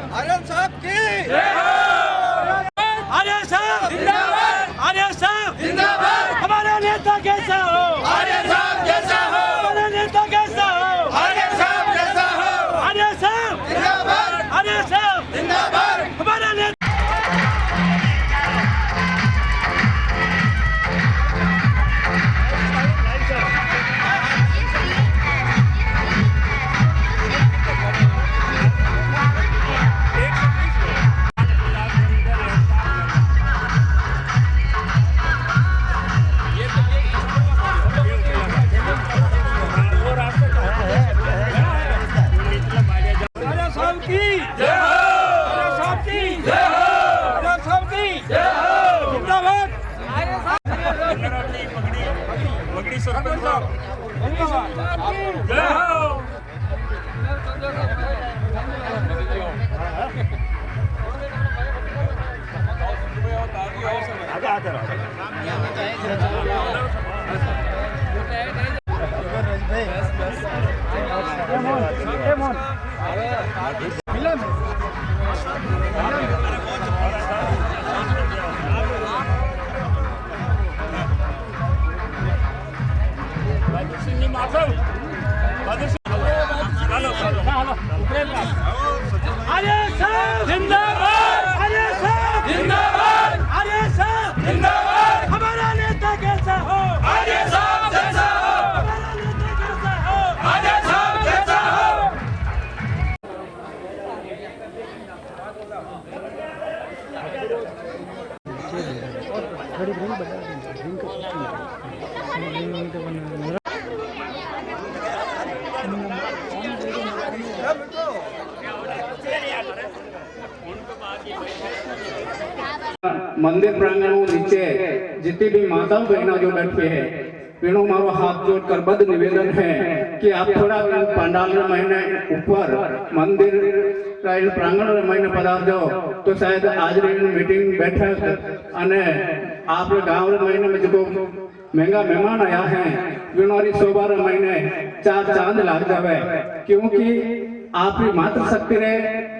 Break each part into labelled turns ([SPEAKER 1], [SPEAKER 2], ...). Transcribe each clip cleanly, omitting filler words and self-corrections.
[SPEAKER 1] आर्यन साहब की
[SPEAKER 2] आर्यन साहब जिंदाबाद, आर्यन साहब जिंदाबाद। हमारा नेता कैसा हो,
[SPEAKER 1] आर्यन साहब जैसा हो,
[SPEAKER 2] हमारा नेता कैसा हो,
[SPEAKER 1] आर्यन साहब जैसा हो,
[SPEAKER 2] आर्यन साहब
[SPEAKER 1] जिंदाबाद,
[SPEAKER 2] आर्यन साहब
[SPEAKER 1] जिंदाबाद।
[SPEAKER 2] हमारा नेता। आर्यन साहब जिंदाबाद, आर्यन साहब जिंदाबाद, आर्यन साहब जिंदाबाद। हमारा नेता कैसा हो,
[SPEAKER 1] आर्यन साहब जैसा हो,
[SPEAKER 2] हमारा नेता कैसा हो,
[SPEAKER 1] आर्यन साहब जैसा हो।
[SPEAKER 3] मंदिर प्रांगणों नीचे जितनी भी माताओं बहना जो बैठे हैं, तीनों मारो हाथ जोड़कर बद निवेदन है कि आप थोड़ा पंडाल महीने ऊपर मंदिर प्रांगण महीने पधार जाओ तो शायद आज मीटिंग बैठक अने आप गाँव महीने में जो महंगा मेहमान आया है विनोरी 112 महीने 4 चांद लाग जावे, क्योंकि आपकी मात्र शक्ति रहे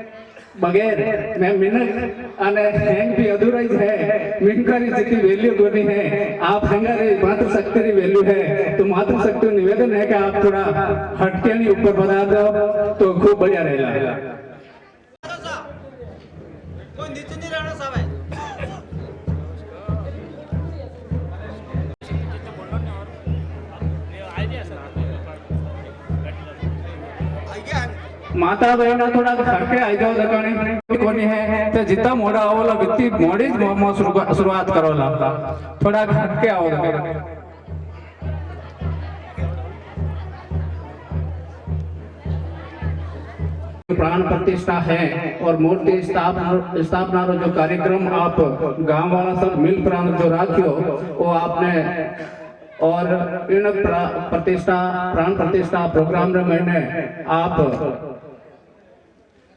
[SPEAKER 3] बगैर मैं मिनट अने हैंग भी अधूरा ही है। मिनकारी जितनी वैल्यू कोनी है, आप हंगारी मात्र शक्ति की वैल्यू है, तो मात्र शक्ति निवेदन है कि आप थोड़ा हटके नहीं ऊपर बता दो तो खूब बढ़िया रहेगा।
[SPEAKER 1] कोई नीचे नहीं रहना साहब है।
[SPEAKER 3] माता बहना थोड़ा हटके आई जाओ दकानी कोनी है तो जितना मोड़ा आवला बित्ती मोड़ी शुरुआत करो ला, थोड़ा हटके आओ दकानी। प्राण प्रतिष्ठा है और मूर्ति स्थापना जो कार्यक्रम आप गांव वाला सब मिल प्राण जो राखियो वो आपने और इन प्राण प्रतिष्ठा प्रोग्राम रे महीने आप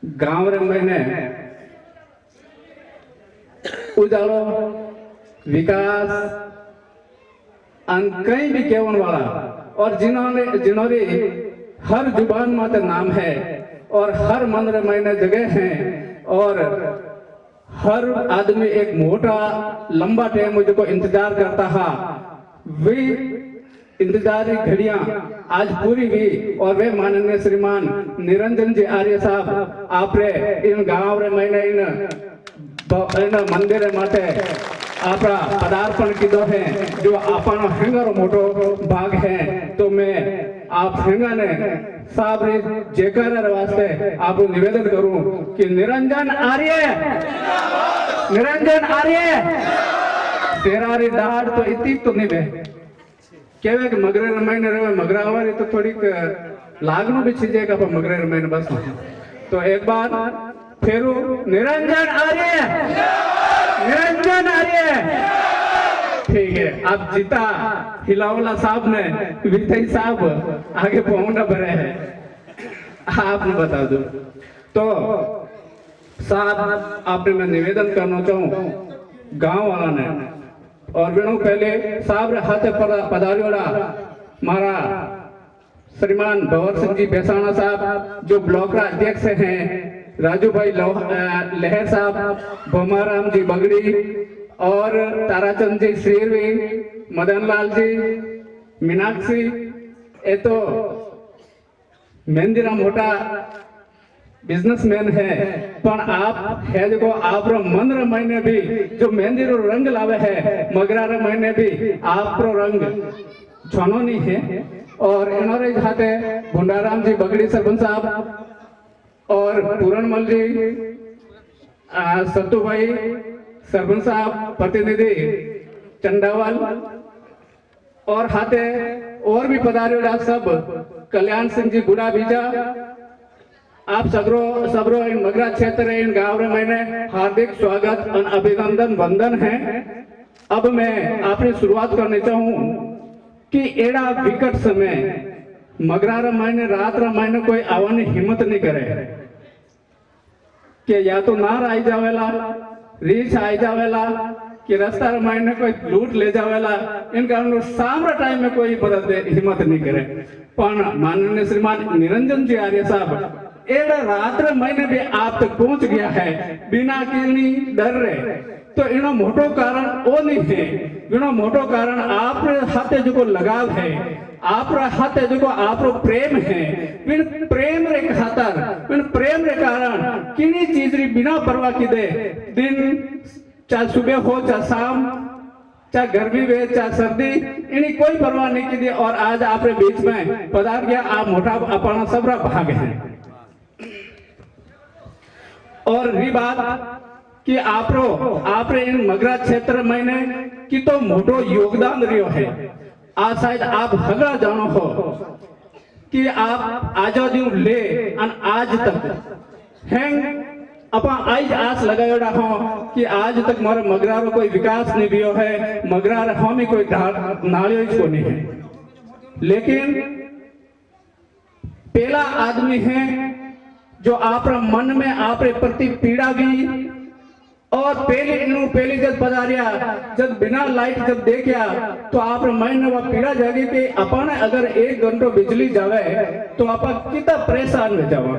[SPEAKER 3] गांव रे महीने उजालो विकास कहीं भी केवन वाला और जिन्होंने हर जुबान में नाम है और हर मन रे महीने जगह हैं और हर आदमी एक मोटा लंबा टाइम मुझको इंतजार करता है, वे इंतजारी घड़ियां आज पूरी हुई और वे माननीय श्रीमान निरंजन जी आर्य साहब आपरे इन गांव रे महीने इन मंदिर माटे आपरा पदार्पण कीधो है जो आपनो हेंगारो मोटो भाग है। तो मैं आप हेंगा ने साहब रे जयकार वास्ते आप निवेदन करूं कि निरंजन आर्य तेरारी दाढ़ तो इतनी तो नहीं बे केवे कि मगरे रमाईने रहे मगरा आवारी तो थोड़ी लागनो भी छीजेगा पर मगरे रमाईने बस। तो एक बार फेरू निरंजन आर्य ठीक है। अब जीता हिलावला साहब ने विथई साहब आगे पहुंचना भरे है, आपने बता दो। तो साहब आपने मैं निवेदन करना चाहूँ गांव वाला ने और विनो पहले साहब रे हाथे पधारियोड़ा मारा श्रीमान भंवर सिंह जी बेसाना साहब जो ब्लॉक अध्यक्ष हैं, राजू भाई लहर साहब, भोमाराम जी बगड़ी और ताराचंद जी शेरवी, मदन लाल जी, मीनाक्षी, ये तो मेहंदीरा मोटा बिजनेसमैन है, पर आप है देखो आप मन महीने भी जो मेहंदी रो रंग लावे है, मगरा महीने भी आप रो रंग छोनो नहीं है। और इन्होंने जाते भुंडाराम जी बगड़ी सरपंच साहब और पूरणमल जी, सत्तू भाई सरपंच साहब, प्रतिनिधि चंडावल और हाथे और भी पधारे सब, कल्याण सिंह जी बुढ़ा बीजा, आप सबरो इन मगरा क्षेत्र इन गांव रे मैंने हार्दिक स्वागत और अभिनंदन वंदन है। अब मैं अपनी शुरुआत करने चाहूँ कि एड़ा विकट समय मगरा रे मैंने रात रे मैंने कोई आवानी हिम्मत नहीं करे कि या तो नार आई जावेला, रीछ आई जावेला कि रास्ता रे मैंने कोई लूट ले जावेला, इन कारण सामरा टाइम में कोई हिम्मत नहीं करे। पर माननीय श्रीमान निरंजन जी आर्य साहब एड़ा रात्र महीने भी आप तक पहुंच गया है बिना किसी डर रहे, तो इनो मोटो कारण वो नहीं है, इनो मोटो कारण आप हाथे जो लगाव है, आप हाथे जो आप प्रेम है, बिन प्रेम रे खातर बिन प्रेम रे कारण किनी चीज री बिना परवाह की दे दिन चाहे सुबह हो चाहे शाम, चाहे गर्मी वे चाहे सर्दी, इन्हीं कोई परवाह नहीं की दी और आज आप बीच में पधार गया, आप मोटा अपना सबरा भाग है। और रही बात कि आप इन मगरा क्षेत्र में कि तो मोटो योगदान रियो है, आज शायद आप हगड़ा जानो हो कि आप आजादी ले आज तक हैंग अपा आज आस लगायोड़ा हो कि आज तक मारे मगरा रो कोई विकास नहीं भी है, मगरा रो में कोई नालियों को नहीं है, लेकिन पहला आदमी है जो आप मन में आप प्रति पीड़ा भी और पहली जब पधारिया जब बिना लाइट जब देखा तो आप मन में वह पीड़ा जागी कि अपन अगर 1 घंटा बिजली जावे तो आप कितना परेशान हो जावा।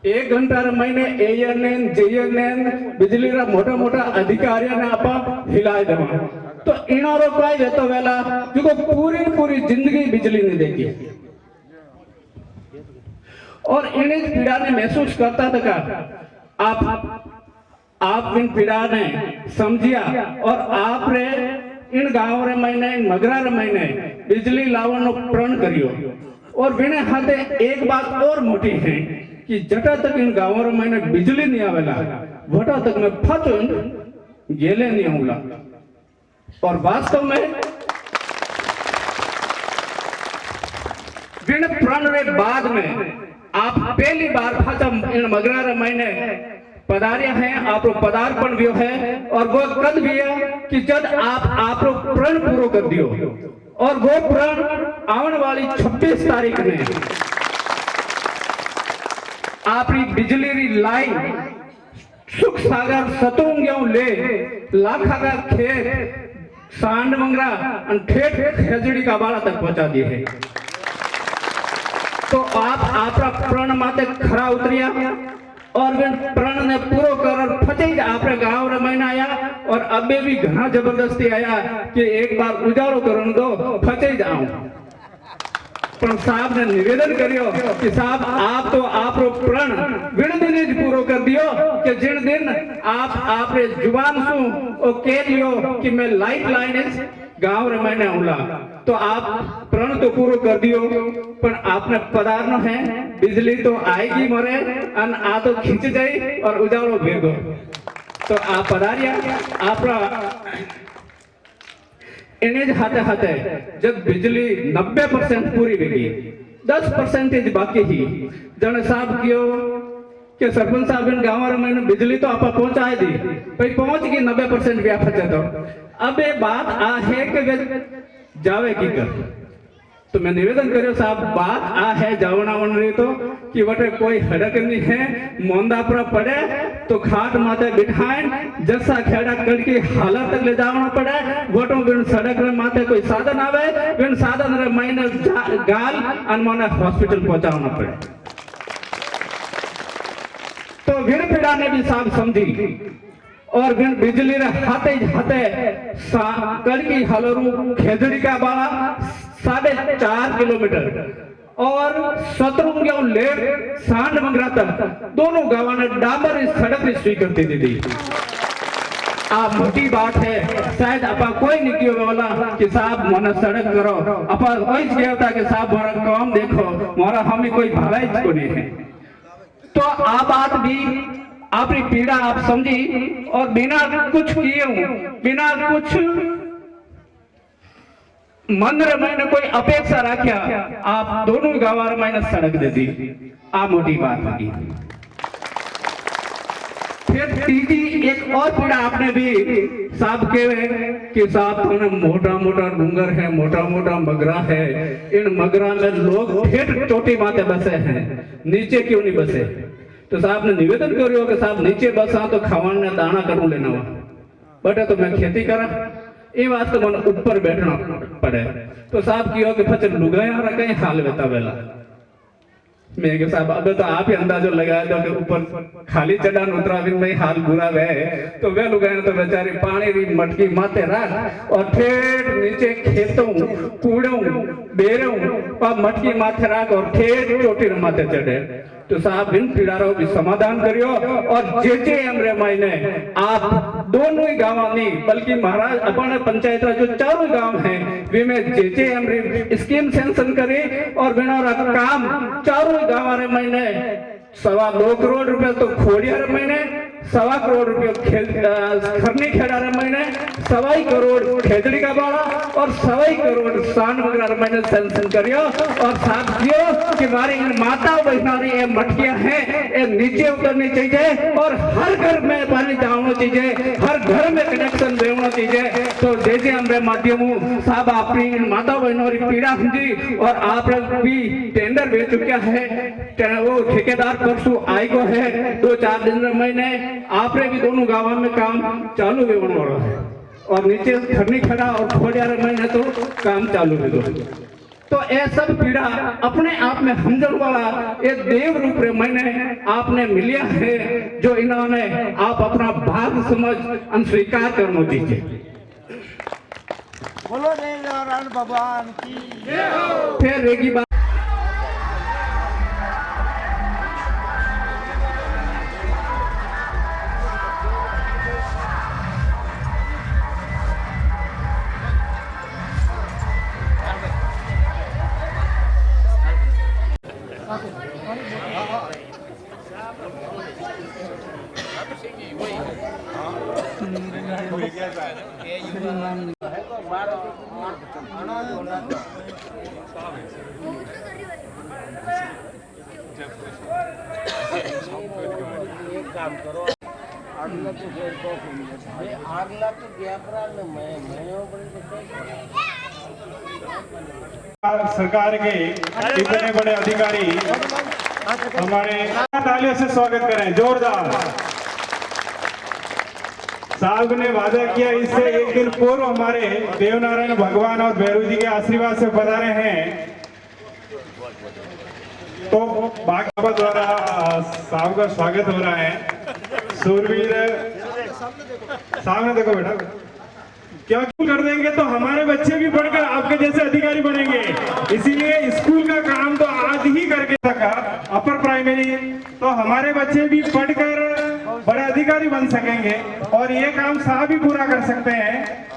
[SPEAKER 3] 1 घंटा महीने ANN JNN बिजली रा मोटा मोटा अधिकारियों ने आप हिलाए देवा, तो इनारो कोई रहता वेला जो पूरी जिंदगी बिजली नहीं देगी और इन्हीं पीड़ा ने महसूस करता था। आप इन पीड़ा ने समझिया और आप रे इन गांव रे महीने इन मगरा रे महीने बिजली लावनो प्रण करियो। और बिने हाथे एक बात और मोटी है कि जटा तक इन गांव रे महीने बिजली नहीं आवेला वटा तक मैं फचो गेले नहीं आऊंगा। और वास्तव में बिन प्रण रे बाद में आप पहली बार इन मगरा रे महीने पधारे हैं, आप पदार्पण भी है और वो कद भी है कि जब आप प्रण पूरा कर दियो और वो प्रण आने वाली 26 तारीख में आपकी बिजली री लाइन सुख सागर सतुंग ले लाखा का खेत सांड मंगरा ठेठ खेजड़ी का बाड़ा तक पहुंचा दिए है। तो आप प्रण माते खरा उतरिया और प्रण ने पूरा कर फटे आप गांव रे महीना आया और अबे भी घना जबरदस्ती आया कि एक बार उजाड़ो करन दो फटे जाऊं। पर साहब ने निवेदन करियो कि साहब आप प्रण विण दिन पूरो कर दियो कि जिन दिन आप जुबान सु ओ कह दियो कि मैं लाइट लाइन गांव रे महीने आऊंगा, तो आप प्रण तो पूरो कर दियो पर आपने पदार्थ है बिजली तो आएगी मरे अन आ तो खींच जाए और उजाड़ो भेज दो। तो आप पधारिया आप इन्हें हाथे जब बिजली 90% पूरी होगी 10% बाकी ही जन साहब कियो कि सरपंच साहब इन गांव में बिजली तो आप पहुंचाए दी भाई पहुंच गई 90% व्यापक तो अब ये बात आ है कि जावे की कर तो मैं निवेदन करो साहब बात आ है जावना वन रही तो कि बटे कोई हड़क नहीं है मोंदा पर पड़े तो खाट माते बिठाएं जैसा खेड़ा कर की हालत तक ले जाना पड़े वोटों बिन सड़क रे माते कोई साधन आवे बिन साधन रे महीने गाल अनमोने हॉस्पिटल पहुंचाना पड़े। तो भिड़ पीड़ा ने भी साहब समझी और बिन बिजली रे हाथे कड़की हलरू खेजड़ी का बाड़ा 4.5 किलोमीटर और शत्रुंग लेर सांड मंगरा तक दोनों गांव ने डाबर इस सड़क की स्वीकृति दी दी। आप मोटी बात है शायद अपा कोई नहीं किया वाला कि साहब मोना सड़क करो अपा कोई कहता कि साहब मोरा काम देखो मोरा हमें कोई भलाई को नहीं है। तो आ बात भी आपकी पीड़ा आप समझी और बिना कुछ किए बिना कुछ मन रे मैंने कोई अपेक्षा रखा आप दोनों गांव मैंने सड़क दे दी। आ मोटी बात होगी। फिर तीसरी एक और पीड़ा आपने भी साहब के कि साहब तो मोटा मोटा डूंगर है मोटा मोटा मगरा है इन मगरा में लोग फिर चोटी माते बसे हैं नीचे क्यों नहीं बसे। तो साहब ने निवेदन करो कि साहब नीचे बसा तो खावन ने दाना करूं लेना हुआ बटे तो मैं खेती करा ये बात तो मन ऊपर बैठना पड़े। तो साहब की हो कि फचर लुगाया रखे हाल बेता बेला मैं के साहब अब तो आप ही अंदाजो लगाया दो कि ऊपर खाली चढ़ान उतरा बिन में हाल बुरा वे तो वे लुगाया तो बेचारी पानी री मटकी माते रख और ठेठ नीचे खेतों कूड़ों बेरों और मटकी माथे रख और ठेठ चोटी माथे चढ़े। तो साहब बिन पीड़ारो भी समाधान करियो और जे हमरे मायने आप दोनों ही गांव नहीं बल्कि महाराज अपने पंचायत जो चारों गांव हैं वे में जे हमरे स्कीम सैंक्शन करे और बिना काम चारों ही गांव रे महीने 2.25 करोड़ रुपए तो खोड़िया रे महीने 1.25 करोड़ रुपये खरनी खेड़ा रे महीने 2.25 करोड़ खेजड़ी का बाड़ा और 2.25 करोड़ सांड वगैरह महीने सैंक्शन करियो और साथियों कि हमारी माता बहनारी ये मटकियां हैं ये नीचे उतरनी चाहिए और हर घर में पानी जाना चाहिए हर घर में कनेक्शन देना चाहिए। तो जैसे हमारे माध्यमों साहब अपनी माता बहनों की पीड़ा समझी और आप भी टेंडर भेज चुका है वो ठेकेदार परसों आई को है 2-4 दिन महीने आपने भी दोनों गांव में काम चालू भी होने वाला है और नीचे खरनी खड़ा और खोड़िया महीने तो काम चालू भी दो। तो ये सब पीड़ा अपने आप में हमजन वाला ये देव रूप रे मैंने आपने मिलिया है जो इन्होंने आप अपना भाग समझ स्वीकार करना दीजिए।
[SPEAKER 2] बोलो देव नारायण भगवान की जय हो।
[SPEAKER 3] फिर रेगी बात
[SPEAKER 2] काम करो अगला तो फिर को अगला तो व्यापार में मैं
[SPEAKER 4] सरकार के इतने बड़े अधिकारी हमारे तालियों से स्वागत करें जोरदार। साहब ने वादा किया इससे एक दिन पूर्व हमारे देवनारायण भगवान और भैरू जी के आशीर्वाद से पधारे हैं तो भाजपा द्वारा साहब का स्वागत हो रहा है। सूरवीर सामने देखो बेटा क्या कर देंगे तो हमारे बच्चे भी पढ़कर आपके जैसे अधिकारी बनेंगे। इसीलिए स्कूल का काम तो आज ही करके सका अपर प्राइमरी तो हमारे बच्चे भी पढ़कर बड़े अधिकारी बन सकेंगे और ये काम साहब ही पूरा कर सकते हैं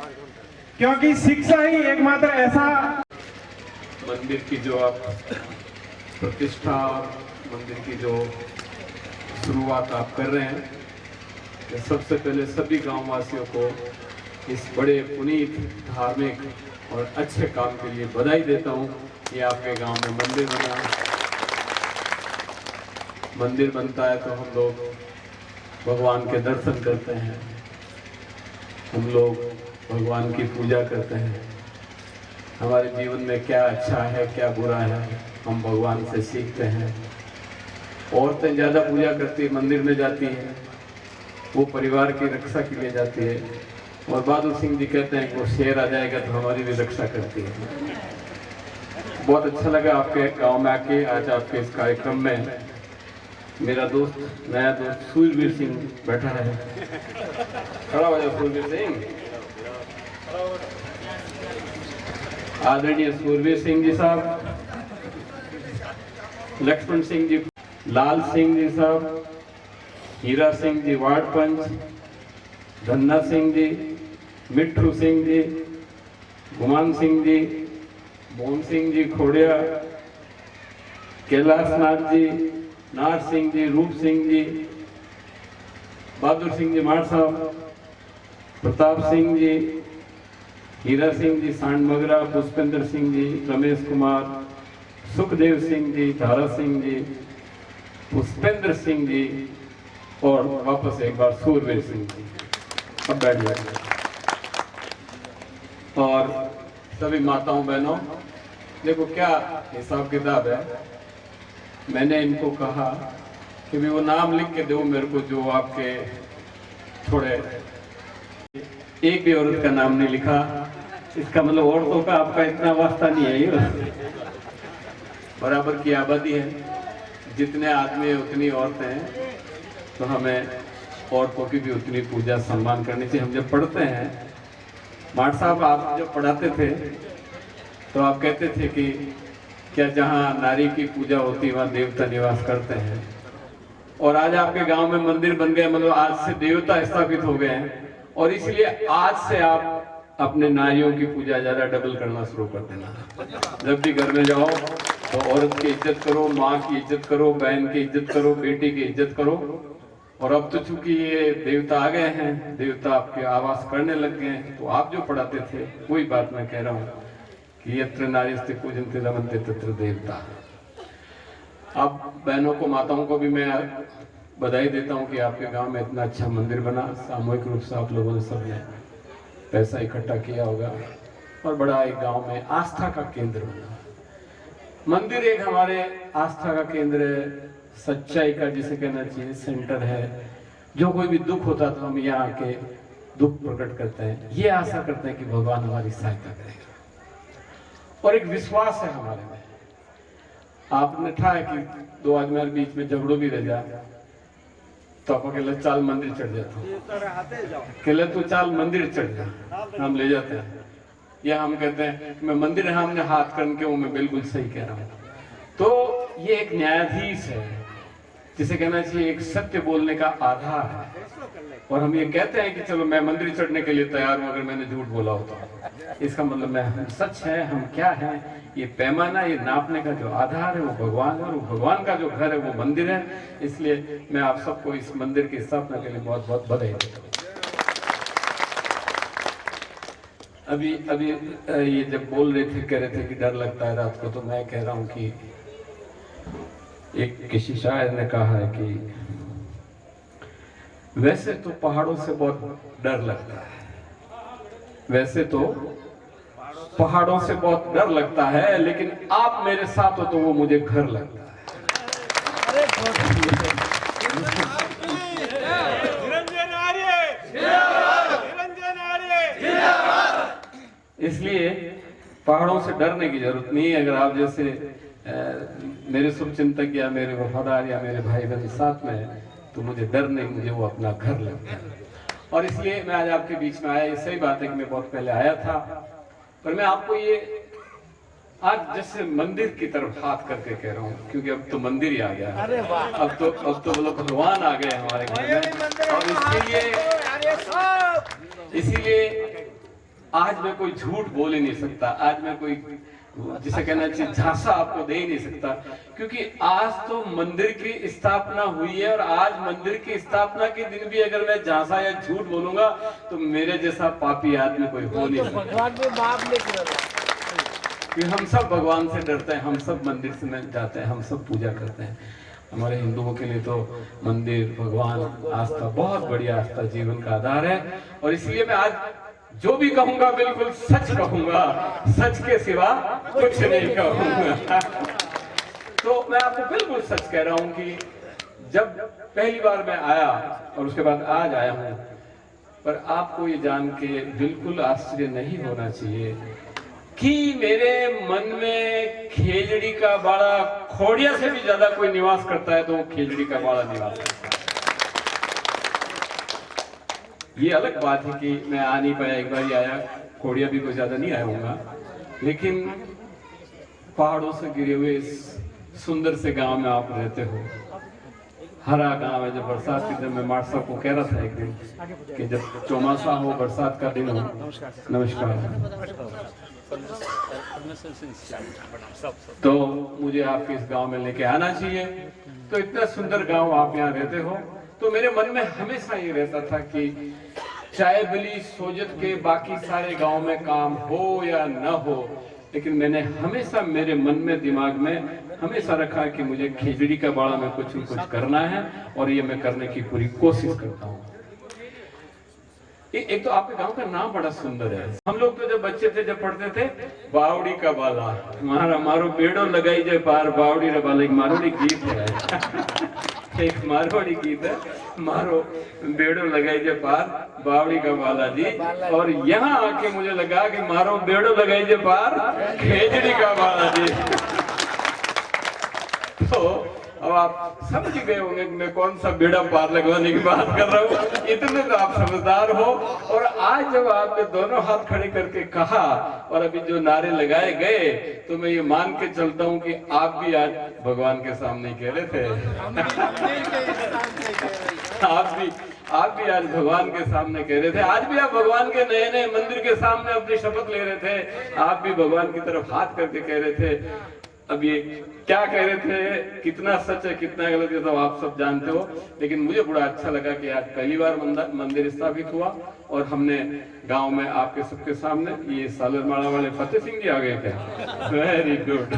[SPEAKER 4] क्योंकि शिक्षा ही एकमात्र ऐसा
[SPEAKER 5] मंदिर की जो आप प्रतिष्ठा मंदिर की जो शुरुआत आप कर रहे हैं तो सबसे पहले सभी गांव वासियों को इस बड़े पुनीत धार्मिक और अच्छे काम के लिए बधाई देता हूं। ये आपके गांव में मंदिर बना मंदिर बनता है तो हम लोग भगवान के दर्शन करते हैं, हम लोग भगवान की पूजा करते हैं हमारे जीवन में क्या अच्छा है क्या बुरा है हम भगवान से सीखते हैं। औरतें ज़्यादा पूजा करती है, मंदिर में जाती है, वो परिवार की रक्षा के लिए जाती है। और बहादुर सिंह जी कहते हैं कि वो शेर आ जाएगा तो हमारी भी रक्षा करती है। बहुत अच्छा लगा आपके गांव में आके, आज आपके इस कार्यक्रम में। मेरा दोस्त, नया दोस्त सूरवीर सिंह बैठा है, खड़ा हो जाओ सूरवीर सिंह। आदरणीय सूरवीर सिंह जी साहब, लक्ष्मण सिंह जी, लाल सिंह जी साहब, हीरा सिंह जी वार्ड पंच, धन्ना सिंह जी, मिट्ठू सिंह जी, गुमान सिंह जी, मोहन सिंह जी खोड़िया, कैलाश नाथ जी, नार सिंह जी, रूप सिंह जी, बहादुर सिंह जी मार साहब, प्रताप सिंह जी, हीरा सिंह जी सांड मगरा, पुष्पेंद्र सिंह जी, रमेश कुमार, सुखदेव सिंह जी, धारा सिंह जी, पुष्पेंद्र सिंह जी और वापस एक बार सूरवीर सिंह जी। अब बैठ जाइए। और सभी माताओं बहनों, देखो क्या हिसाब किताब है। मैंने इनको कहा कि भी वो नाम लिख के दो मेरे को जो आपके थोड़े, एक भी औरत का नाम नहीं लिखा, इसका मतलब औरतों का आपका इतना वास्ता नहीं है। ये बराबर की आबादी है, जितने आदमी है उतनी औरतें हैं, तो हमें औरतों की भी उतनी पूजा सम्मान करनी चाहिए। हम जब पढ़ते हैं, माट साहब आप जब पढ़ाते थे तो आप कहते थे कि क्या जहाँ नारी की पूजा होती है वहाँ देवता निवास करते हैं। और आज आपके गांव में मंदिर बन गए, मतलब आज से देवता स्थापित हो गए हैं। और इसलिए आज से आप अपने नारियों की पूजा ज्यादा डबल करना शुरू कर देना। जब भी घर में जाओ तो औरत की इज्जत करो, माँ की इज्जत करो, बहन की इज्जत करो, बेटी की इज्जत करो। और अब तो चूंकि ये देवता आ गए हैं, देवता आपके आवास करने लग गए हैं, तो आप जो पढ़ाते थे वही बात मैं कह रहा हूँ कि यत्र नारीस्ते पूजन्ते रमन्ते तत्र देवता। अब बहनों को, माताओं को भी मैं बधाई देता हूँ कि आपके गांव में इतना अच्छा मंदिर बना। सामूहिक रूप से आप लोगों ने सबने पैसा इकट्ठा किया होगा और बड़ा एक गांव में आस्था का केंद्र बना। मंदिर एक हमारे आस्था का केंद्र है, सच्चाई का जिसे कहना चाहिए सेंटर है। जो कोई भी दुख होता तो हम यहाँ आके दुख प्रकट करते हैं, ये आशा करते हैं कि भगवान हमारी सहायता करेगा। और एक विश्वास है हमारे में। आपने था कि दो आदमी के बीच में झगड़ो भी रह जाए तो आप अकेले चाल मंदिर चढ़ जाता, अकेले तो चाल मंदिर चढ़ जा, हम ले जाते हैं। या हम कहते हैं मैं मंदिर है, हमने हाथ करके वो मैं बिल्कुल सही कह रहा हूँ। तो ये एक न्यायाधीश है, जिसे कहना चाहिए एक सत्य बोलने का आधार है। और हम ये कहते हैं कि चलो मैं मंदिर चढ़ने के लिए तैयार हूँ अगर मैंने झूठ बोला होता, इसका मतलब मैं हम सच है, हम क्या है। ये पैमाना, ये नापने का जो आधार है वो भगवान है, और भगवान का जो घर है वो मंदिर है। इसलिए मैं आप सबको इस मंदिर की स्थापना के लिए बहुत बहुत बधाई देता हूँ। अभी ये जब बोल रहे थे, कह रहे थे कि डर लगता है रात को, तो मैं कह रहा हूँ कि एक किसी शायर ने कहा है कि वैसे तो पहाड़ों से बहुत डर लगता है, वैसे तो पहाड़ों से बहुत डर लगता है, लेकिन आप मेरे साथ हो तो वो मुझे घर लगता है। इसलिए पहाड़ों से डरने की जरूरत नहीं है। अगर आप जैसे मेरे शुभचिंतक या मेरे वफादार या मेरे भाई बहन साथ में है तो मुझे डर नहीं, मुझे वो अपना घर लगता है। और इसलिए मैं आज आपके बीच में आया। ये सही बात है कि मैं बहुत पहले आया था, पर मैं आपको ये आज जैसे मंदिर की तरफ हाथ करके कह रहा हूँ, क्योंकि अब तो मंदिर ही आ गया, अब तो मतलब भगवान आ गए हमारे घर में। और इसीलिए आज मैं कोई झूठ बोल ही नहीं सकता, आज मैं कोई जिसे कहना चाहिए झांसा आपको दे ही नहीं सकता, क्योंकि आज तो मंदिर की स्थापना हुई है। और आज मंदिर की स्थापना के दिन भी अगर मैं झांसा या झूठ बोलूंगा तो मेरे जैसा पापी आदमी कोई हो नहीं सकता। क्योंकि हम सब भगवान से डरते हैं, हम सब मंदिर से जाते हैं, हम सब पूजा करते हैं। हमारे हिंदुओं के लिए तो मंदिर, भगवान, आस्था बहुत बड़ी आस्था जीवन का आधार है। और इसलिए मैं आज जो भी कहूंगा बिल्कुल सच कहूंगा, सच के सिवा कुछ नहीं कहूंगा। तो मैं आपको बिल्कुल सच कह रहा हूं कि जब पहली बार मैं आया और उसके बाद आज आया हूं, पर आपको ये जान के बिल्कुल आश्चर्य नहीं होना चाहिए कि मेरे मन में खेजड़ी का बाड़ा खोड़िया से भी ज्यादा कोई निवास करता है तो वो खेजड़ी का बाड़ा निवास करता है। ये अलग बात है कि मैं आ नहीं पाया, एक बार ही आया, खोड़िया भी कोई ज्यादा नहीं आया होगा, लेकिन पहाड़ों से गिरे हुए इस सुंदर से गांव में आप रहते हो, हरा गांव है। जब बरसात के दिन में मार्ट साहब को कह रहा था एक दिन कि जब चौमासा हो, बरसात का दिन हो, नमस्कार, तो मुझे आपके इस गांव में लेके आना चाहिए। तो इतना सुंदर गांव आप यहाँ रहते हो, तो मेरे मन में हमेशा ये रहता था कि चाहे बली सोजत के बाकी सारे गांव में काम हो या न हो, लेकिन मैंने हमेशा मेरे मन में, दिमाग में हमेशा रखा कि मुझे खिचड़ी का बाड़ा में कुछ न कुछ करना है, और ये मैं करने की पूरी कोशिश करता हूँ। एक तो आपके गांव का नाम बड़ा सुंदर है। हम लोग तो जब बच्चे थे, जब पढ़ते थे, बावड़ी का बाला मारा मारो बेड़ो लगाई जाए पार, बावड़ी रे बाला, एक मारवाड़ी गीत है एक मारवाड़ी गीत है, मारो बेड़ो लगाई जाए पार, बावड़ी का बाला जी। और यहाँ आके मुझे लगा कि मारो बेड़ो लगाई जाए पार, खेजड़ी का बाला जी। तो अब आप समझ गए होंगे कि मैं कौन सा बेड़ा पार लगवाने की बात कर रहा हूँ, इतने तो आप समझदार हो। और आज जब आपने दोनों हाथ खड़े करके कहा और अभी जो नारे लगाए गए, तो मैं ये मान के चलता हूँ कि आप भी आज भगवान के सामने कह रहे थे आप भी आज भगवान के सामने कह रहे थे, आज भी आप भगवान के नए नए मंदिर के सामने अपनी शपथ ले रहे थे, आप भी भगवान की तरफ हाथ करके कह रहे थे। अब ये क्या कह रहे थे, कितना सच है कितना गलत है तो आप सब जानते हो, लेकिन मुझे बड़ा अच्छा लगा कि आज पहली बार मंदिर स्थापित हुआ और हमने गांव में आपके सबके सामने, ये सालरमाड़ा वाले फतेह सिंह जी आ गए थे, वेरी गुड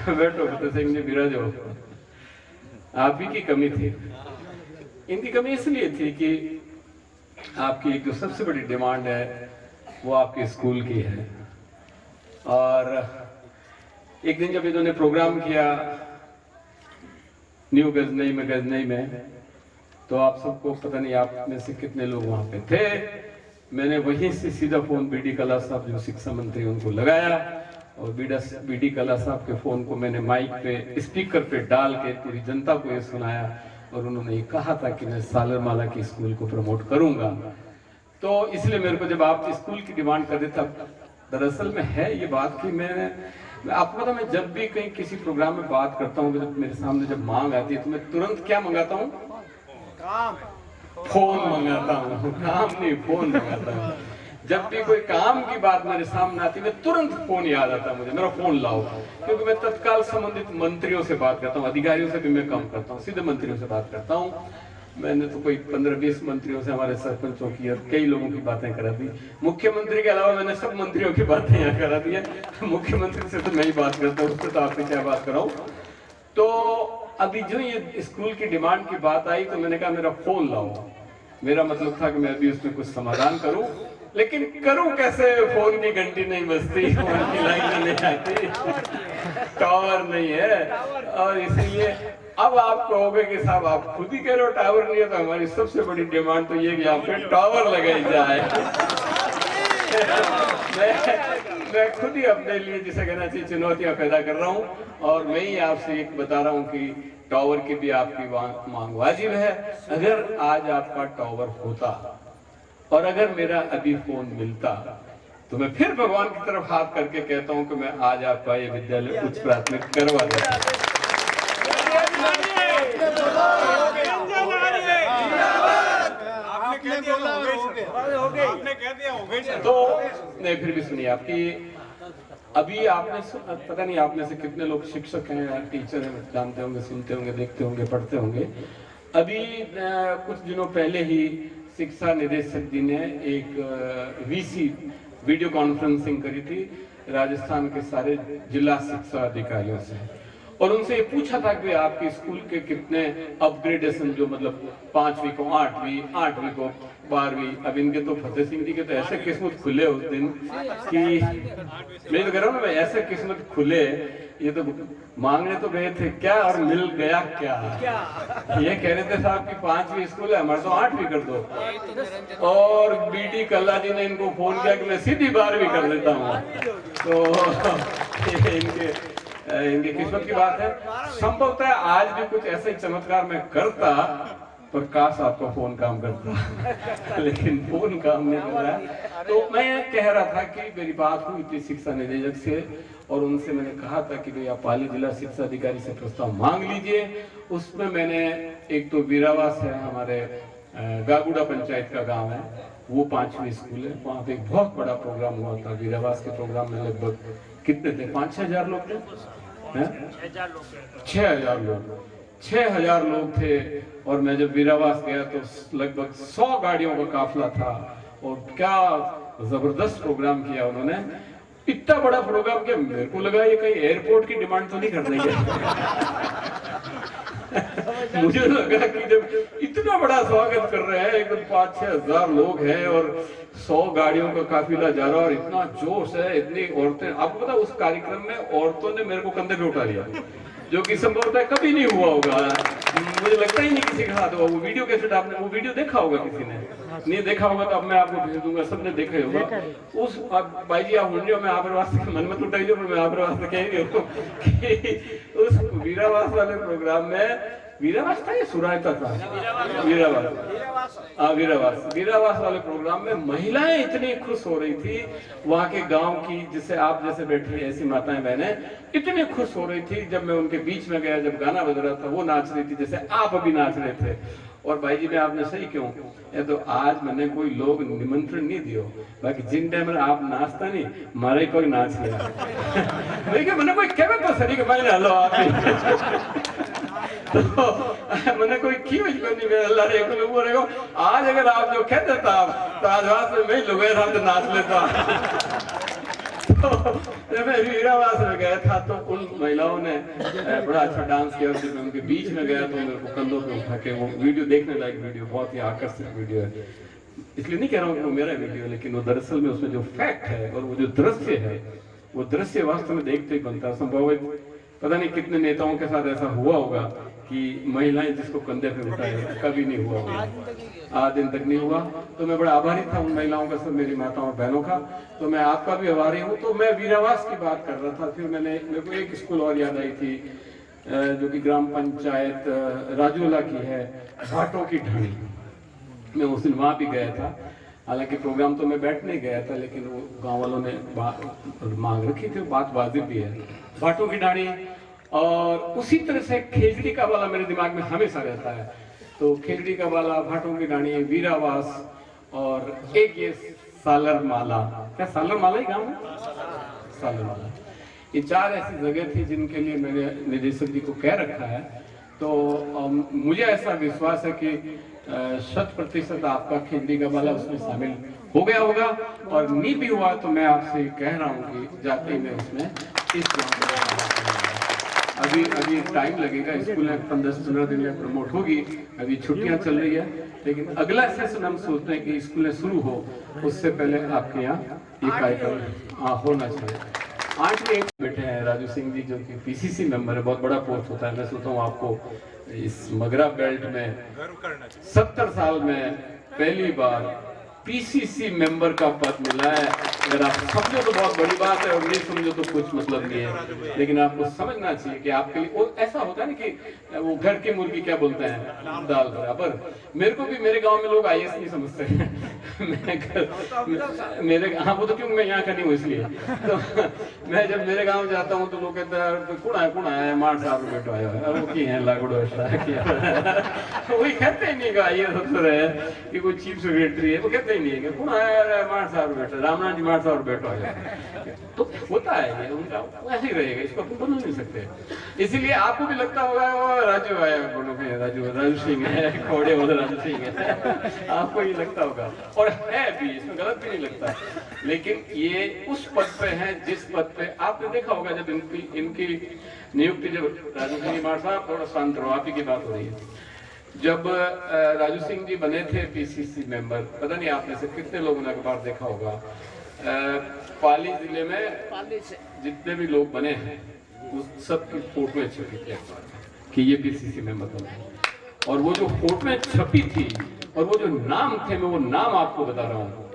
[SPEAKER 5] बैठो फतेह सिंह जी, विराजो। आप ही की कमी थी, इनकी कमी इसलिए थी कि आपकी एक जो सबसे बड़ी डिमांड है वो आपके स्कूल की है। और एक दिन जब इन्होंने प्रोग्राम किया न्यू गजनई में, तो आप सबको पता नहीं आप में से कितने लोग वहां पे थे, मैंने वहीं से सीधा फोन बीडी कला साहब जो शिक्षा मंत्री उनको लगाया, और बीडी कला साहब के फोन को मैंने माइक पे स्पीकर पे डाल के पूरी जनता को ये सुनाया, और उन्होंने ये कहा था कि मैं सालरमाला की स्कूल को प्रमोट करूंगा। तो इसलिए मेरे को जब आप स्कूल की डिमांड कर देता, दरअसल में है ये बात कि मैं आपको पता, मैं जब भी कहीं किसी प्रोग्राम में बात करता हूँ, जब मेरे सामने जब मांग आती है तो मैं तुरंत क्या मंगाता हूँ, फोन मंगाता हूँ, काम नहीं फोन मंगाता हूँ। जब भी कोई काम की बात मेरे सामने आती है, मैं तुरंत फोन याद आता है मुझे, मेरा फोन लाओ, क्योंकि मैं तत्काल संबंधित मंत्रियों से बात करता हूँ, अधिकारियों से भी मैं कम करता हूँ, सीधे मंत्रियों से बात करता हूँ। मैंने तो कोई 15-20 मंत्रियों से, हमारे सरपंचों की और कई लोगों की बातें करा दी, मुख्यमंत्री के अलावा मैंने सब मंत्रियों की बातें यहाँ करा दी है। मुख्यमंत्री से तो मैं ही बात करता हूँ, उससे तो आपसे क्या बात कराऊं। तो अभी जो ये स्कूल की डिमांड की बात आई तो मैंने कहा मेरा फोन लाओ। मेरा मतलब था कि मैं अभी उसमें कुछ समाधान करूं, लेकिन करूं कैसे, फोन की घंटी नहीं बजती, फोन की लाइन नहीं आती, टावर नहीं है, और इसलिए अब आप कहोगे कि साहब आप खुद ही कह रहे हो टावर नहीं है, तो हमारी सबसे बड़ी डिमांड तो ये कि यहाँ पे टावर लगाई जाए। मैं खुद ही अपने लिए जिसे कहना चाहिए चुनौतियां पैदा कर रहा हूँ, और मैं ही आपसे एक बता रहा हूँ कि टावर की भी आपकी मांग वाजिब है। अगर आज आपका टावर होता और अगर मेरा अभी फोन मिलता, तो मैं फिर भगवान की तरफ हाथ करके कहता हूँ कि मैं आज आपका ये विद्यालय उच्च प्राथमिक करवा देता। तो नहीं, फिर भी सुनिए, आपकी अभी आपने पता नहीं आप में से कितने लोग शिक्षक हैं, टीचर हैं, जानते होंगे, सुनते होंगे, देखते होंगे, पढ़ते होंगे। अभी कुछ दिनों पहले ही शिक्षा निदेशक जी ने एक वीसी वीडियो कॉन्फ्रेंसिंग करी थी राजस्थान के सारे जिला शिक्षा अधिकारियों से, और उनसे ये पूछा था कि आपके स्कूल के कितने अपग्रेडेशन, जो मतलब 5वीं को 8वीं, 8वीं को 12वीं। अब इनके तो फतेह सिंह जी के तो ऐसे किस्मत खुले उस दिन कि मैं तो कह रहा हूँ ना, ऐसे किस्मत खुले, ये तो मांगने तो गए थे क्या और मिल गया क्या। ये कह रहे थे साहब कि 5वीं स्कूल है, हमारे तो 8वीं कर दो। और बीडी कल्ला जी ने इनको फोन किया कि मैं सीधी 12वीं कर देता हूँ। तो इनके किस्मत की बात है। संभवतः आज भी कुछ ऐसा ही चमत्कार मैं करता, पर काश आपका फोन काम करता, लेकिन फोन काम नहीं कर रहा है। तो मैं कह रहा था कि मेरी बात हुई थी शिक्षा निदेशक से, और उनसे मैंने कहा था कि भाई आप पाली जिला शिक्षा अधिकारी से प्रस्ताव मांग लीजिए। उसमें मैंने एक तो वीरावास है, हमारे गागुड़ा पंचायत का गांव है, वो 5वीं स्कूल है, वहाँ पे एक बहुत बड़ा प्रोग्राम हुआ था। वीरावास के प्रोग्राम में लगभग कितने थे, 5-6 हजार लोग थे, 6 हजार लोग थे। और मैं जब वीरावास गया तो लगभग 100 गाड़ियों का काफिला था, और क्या जबरदस्त प्रोग्राम किया उन्होंने। इतना बड़ा प्रोग्राम कि मेरे को लगा ये कहीं एयरपोर्ट की डिमांड तो नहीं कर रही है। मुझे लगा कि जब इतना बड़ा स्वागत कर रहे हैं, एकदम 5-6 हजार लोग हैं और 100 गाड़ियों का काफिला जा रहा है, और इतना जोश है, इतनी औरतें। आपको पता उस कार्यक्रम में औरतों ने मेरे को कंधे पे उठा लिया, जो कि संभवतः कभी नहीं हुआ होगा। मुझे लगता ही नहीं किसी के साथ हुआ। वो वीडियो कैसे, आपने वो वीडियो देखा होगा, किसी ने नहीं देखा होगा तो अब मैं आपको भेज दूंगा, सबने देखा ही होगा। उस भाई जी आप मैं आप वास्ते मन मत उठाइए, पर मैं आप वास्ते कह रही हूँ कि उस वीरावास वाले प्रोग्राम में, वीरावास था या सुरायता था, वीरावास वाले प्रोग्राम में महिलाएं इतनी खुश हो रही थी, वहाँ के गांव की, जिससे आप जैसे बैठी ऐसी माताएं बहनें इतनी खुश हो रही थी। जब मैं उनके बीच में गया, जब गाना बज रहा था, वो नाच रही थी जैसे आप अभी नाच रहे थे। और भाई जी मैं आपने सही क्यों, ये तो आज मैंने कोई लोग निमंत्रण नहीं दियो, बाकी जिन टाइम आप नाचता नहीं मारे कोई नाच लिया। लेकिन मैंने कोई कहवे तो सही के भाई हलो आप तो मैंने कोई क्यों नहीं, मैं अल्लाह रे को लोगों रे को आज अगर आप जो कह देता तो आज रात में मैं लोग था तो नाच लेता। तो मैं वीरावास में गया था, तो उन महिलाओं ने बड़ा अच्छा डांस किया। जब मैं उनके बीच में गया तो मेरे को कंधों पे उठा के, वो वीडियो देखने लायक वीडियो, बहुत ही आकर्षक वीडियो है। इसलिए नहीं कह रहा हूँ कि वो मेरा वीडियो, लेकिन वो दरअसल में उसमें जो फैक्ट है और वो जो दृश्य है, वो दृश्य वास्तव में देखते ही बनता है। संभव पता नहीं कितने नेताओं के साथ ऐसा हुआ होगा कि महिलाएं जिसको कंधे पे उठाए, कभी नहीं हुआ होगा, आज दिन तक नहीं हुआ। तो मैं बड़ा आभारी था उन महिलाओं का, सब मेरी माताओं और बहनों का। तो मैं आपका भी आभारी हूँ। तो मैं वीरावास की बात कर रहा था, फिर मेरे को एक स्कूल और याद आई थी, जो कि ग्राम पंचायत राजोला की है, भाटों की ढाणी। मैं उस दिन वहाँ भी गया था, हालांकि प्रोग्राम तो मैं बैठने गया था, लेकिन वो गाँव वालों ने मांग रखी थी, बात वाजिब भी है, भाटों की ढाणी। और उसी तरह से खेजड़ी का वाला मेरे दिमाग में हमेशा रहता है। तो खेजड़ी का वाला, भाटों की ढाणी, वीरावास, और एक ये सालर माला, क्या सालर माला ही गाँव है, सालर माला। ये 4 ऐसी जगह थी जिनके लिए मैंने निदेशक जी को कह रखा है। तो मुझे ऐसा विश्वास है कि 100% आपका खेजड़ी का वाला उसमें शामिल हो गया होगा, और नहीं भी हुआ तो मैं आपसे कह रहा हूँ कि जाते ही मैं उसमें अभी टाइम लगेगा। स्कूल में 15 दिन में प्रमोट होगी, अभी छुट्टियां चल रही है, लेकिन अगला सेशन हम सोचते हैं कि स्कूल शुरू हो उससे पहले आपके यहाँ ये कार्यक्रम होना चाहिए। 8 बैठे हैं राजू सिंह जी, जो कि पीसीसी मेंबर है, बहुत बड़ा पोस्ट होता है। मैं सोचता हूँ आपको इस मगरा बेल्ट में 70 साल में पहली बार पीसीसी मेंबर का पद मिला है। अगर आप समझो तो बहुत बड़ी बात है, और नहीं समझो तो कुछ मतलब नहीं है, लेकिन आपको समझना चाहिए कि आपके लिए वो ऐसा होता है ना कि वो घर की मुर्गी क्या बोलते हैं, दाल बराबर। मेरे को भी मेरे गांव में लोग आईएएस नहीं समझते मेरे हाँ, वो तो क्यों मैं यहाँ का नहीं हूँ इसलिए। तो मैं जब मेरे गाँव जाता हूँ तो लोग कहते हैं कुड़ा है मार साहब बेटो आया है, वो की है लागुड़ो वही कहते ही नहीं आईएएस अफसर है कि कोई चीफ सेक्रेटरी है, वो कहते ही नहीं है कि कुड़ा है मार साहब बेटा, रामनाथ जी मार और बैठो आ जाओ। तो होता है ये, उनका ऐसे ही रहेगा, इसको अपन बदल नहीं सकते। इसीलिए आपको भी लगता होगा वो राजू आया, बोलो कि राजू सिंह है, खोड़े वाले राजू सिंह है, आपको ये लगता होगा, और है भी, इसमें गलत भी नहीं लगता। लेकिन ये उस पद पे है जिस पद पे आपने देखा होगा जब इनकी नियुक्ति, जब राजू सिंह मार साहब, थोड़ा शांत रहो, आप ही की बात हो रही है। जब राजू सिंह जी बने थे पीसीसी मेंबर, पता नहीं आप में से कितने लोगों ने अखबार देखा होगा, पाली जिले में जितने भी लोग बने हैं उस सब की फोटो छपी थी अखबार में कि ये पीसीसी मेंबर बने, और वो जो फोटो छपी थी और वो जो नाम थे, मैं वो नाम आपको बता रहा हूँ,